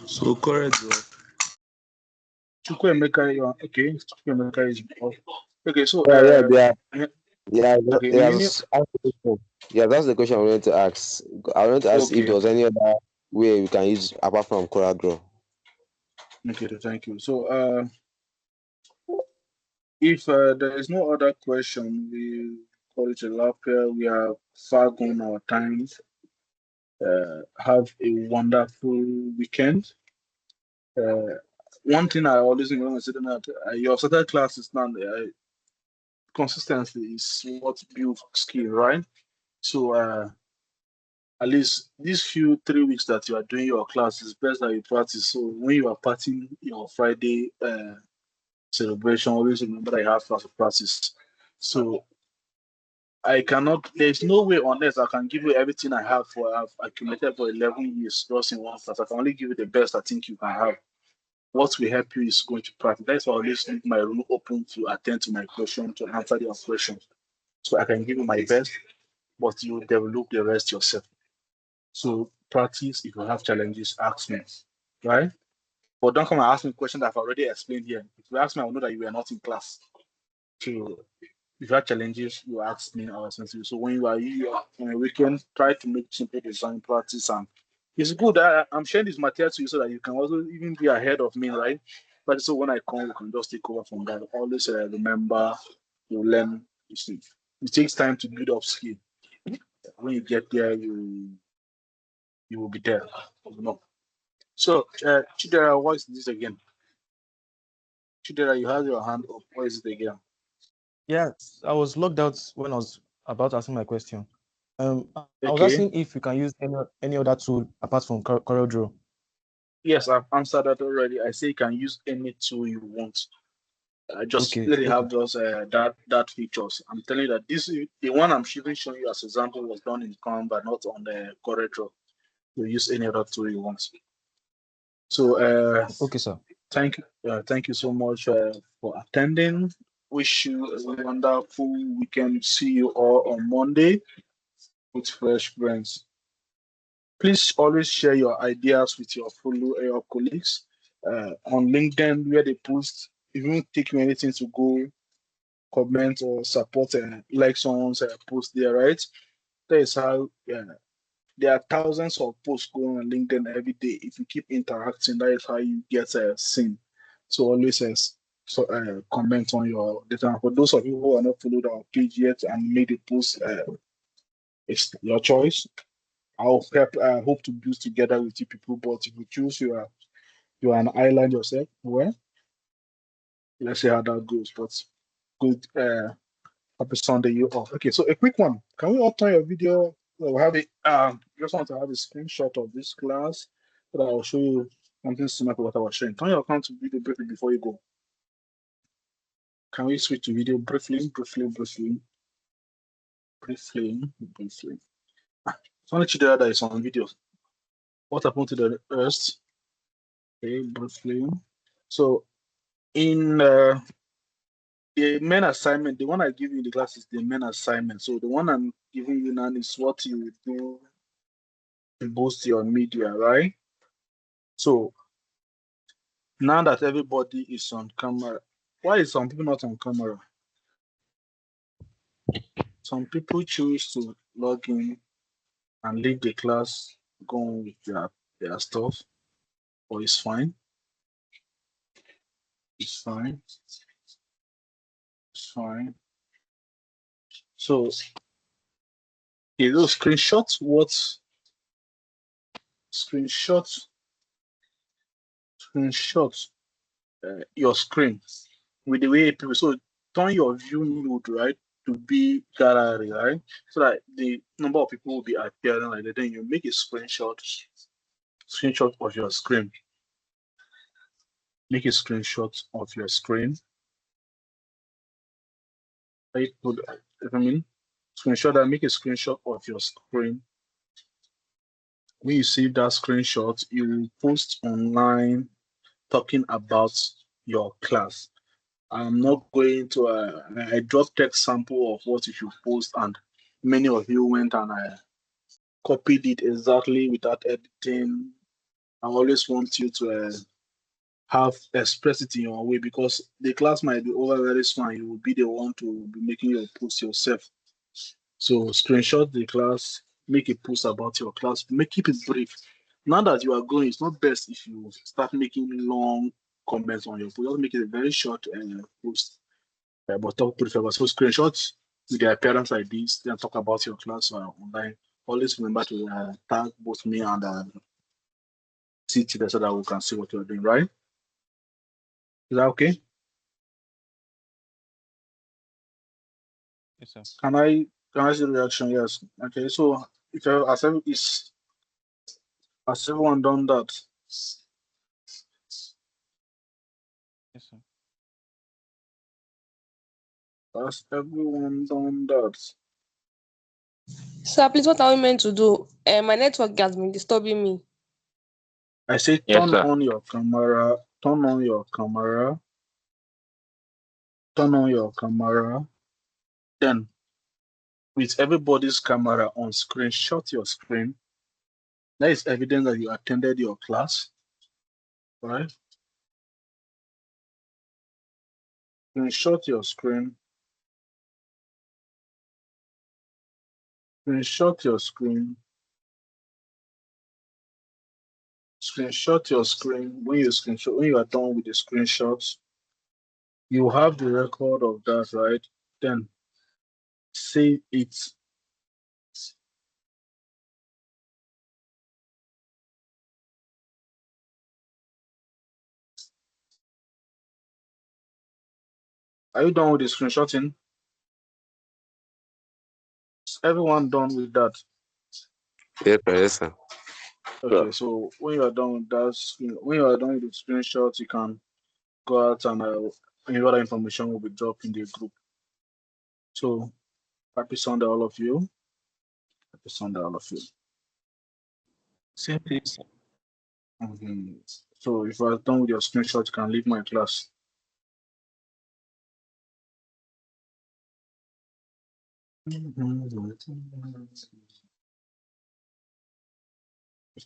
So correct. Chukwemeka, you are okay. Chukwemeka is off. Okay, so Yeah, okay, he meaning has asked the question. Yeah, that's the question I wanted to ask. I wanted to ask if okay, there was any other way we can use apart from CorelDRAW. okay, thank you. So if there is no other question, we call it a lap here. We are far gone our times. Have a wonderful weekend. One thing I always want to say that your certain classes now, consistency is what builds skill, right? So at least these few 3 weeks that you are doing your class is best that you practice. So when you are partying your Friday celebration, always remember that you have class to practice. So I cannot. There's no way on earth I can give you everything I have for. I've accumulated for 11 years just in one class. I can only give you the best I think you can have. What will help you is going to practice. That's why I always leave my room open to attend to my question, to answer your questions. So I can give you my best, but you develop the rest yourself. So practice. If you have challenges, ask me, right? But don't come and ask me questions that I've already explained here. If you ask me, I will know that you were not in class. So if you have challenges, you ask me, I will answer you. So when you are on a weekend, try to make simple design practice, and it's good that I'm sharing this material to you so that you can also even be ahead of me, right? But so when I come, we can just take over from that. Always remember, you learn. You see, it takes time to build up skill. When you get there, you will be there. You know. So, Chidera, what is this again? Chidera, you have your hand up. What is it again? Yes, I was logged out when I was about asking my question. I was Okay. asking if you can use any other tool apart from CorelDRAW. Yes, I've answered that already. I say you can use any tool you want. Just Okay, let it okay. have those that features. I'm telling you that this the one I'm showing you as example was done in Canva, not on the CorelDRAW. You use any other tool you want. So Okay, sir. thank you so much for attending. Wish you a wonderful weekend. See you all on Monday with fresh brains. Please always share your ideas with your colleagues on LinkedIn where they post. If you won't take you anything to go comment or support and like someone's post there, right? That is how there are thousands of posts going on LinkedIn every day. If you keep interacting, that is how you get seen. So always comment on your data. For those of you who are not followed our page yet and made a post, it's your choice. I'll hope to build together with you people. But if you choose you are an island yourself, well, let's see how that goes. But good happy Sunday you all. Okay, so a quick one. Can we all turn your video? We'll have it. Just want to have a screenshot of this class so that I'll show you something similar to what I was showing. Turn your account to video briefly before you go. Can we switch to video briefly? It's only Chidera that is on video. What happened to the rest? Okay, briefly. So in the main assignment, the one I give you in the class is the main assignment. So the one I'm giving you now is what you do to boost your media, right? So now that everybody is on camera, why is some people not on camera? Some people choose to log in and leave the class, go on with their stuff, or it's fine. It's fine. It's fine. So you do screenshots. Screenshots your screen with the way people. So turn your view mode right to be gallery, right? So that the number of people will be appearing like that. Then you make a screenshot of your screen. Make a screenshot of your screen. Right? Screenshot and make a screenshot of your screen. When you save that screenshot, you will post online talking about your class. I'm not going to. I dropped text sample of what you should post, and many of you went and copied it exactly without editing, I always want you to have express it in your way because the class might be over very soon. You will be the one to be making your post yourself. So screenshot the class, make a post about your class, keep it brief. Now that you are going, it's not best if you start making long comments on your post. Just make it a very short post. But talk prefer. So screenshots with the appearance like this, then talk about your class online. Always remember to tag both me and CTVET so that we can see what you're doing, right? Is that okay? Yes, sir. Can I see the reaction? Yes. Okay. So if has everyone done that? Yes, sir. Has everyone done that? Sir, please, what are we meant to do? My network has been disturbing me. I say Yes, turn sir. on your camera. Turn on your camera. Turn on your camera. Then, with everybody's camera on, screenshot your screen. That is evidence that you attended your class, right? Screenshot your screen. Screenshot your screen. Screenshot your screen. When you are done with the screenshots, you have the record of that, right? Then save it. Are you done with the screenshotting? Is everyone done with that? Yes, sir. Yes, sir. Okay, so when you are done with that, when you are done with the screenshots, you can go out and any other information will be dropped in the group. So happy Sunday, all of you. Happy Sunday, all of you. Same piece. So if you are done with your screenshot, you can leave my class. If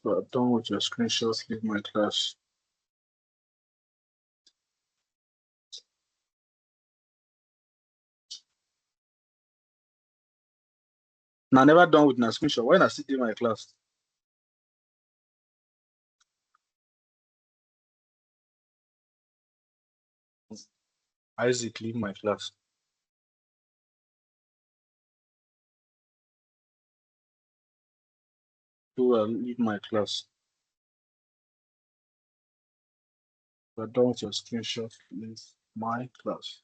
you are done with your screenshots, leave my class. Now, never done with my screenshot. Why not sit in my class? Isaac, leave my class. Leave my class. If you are done with your screenshot, leave my class.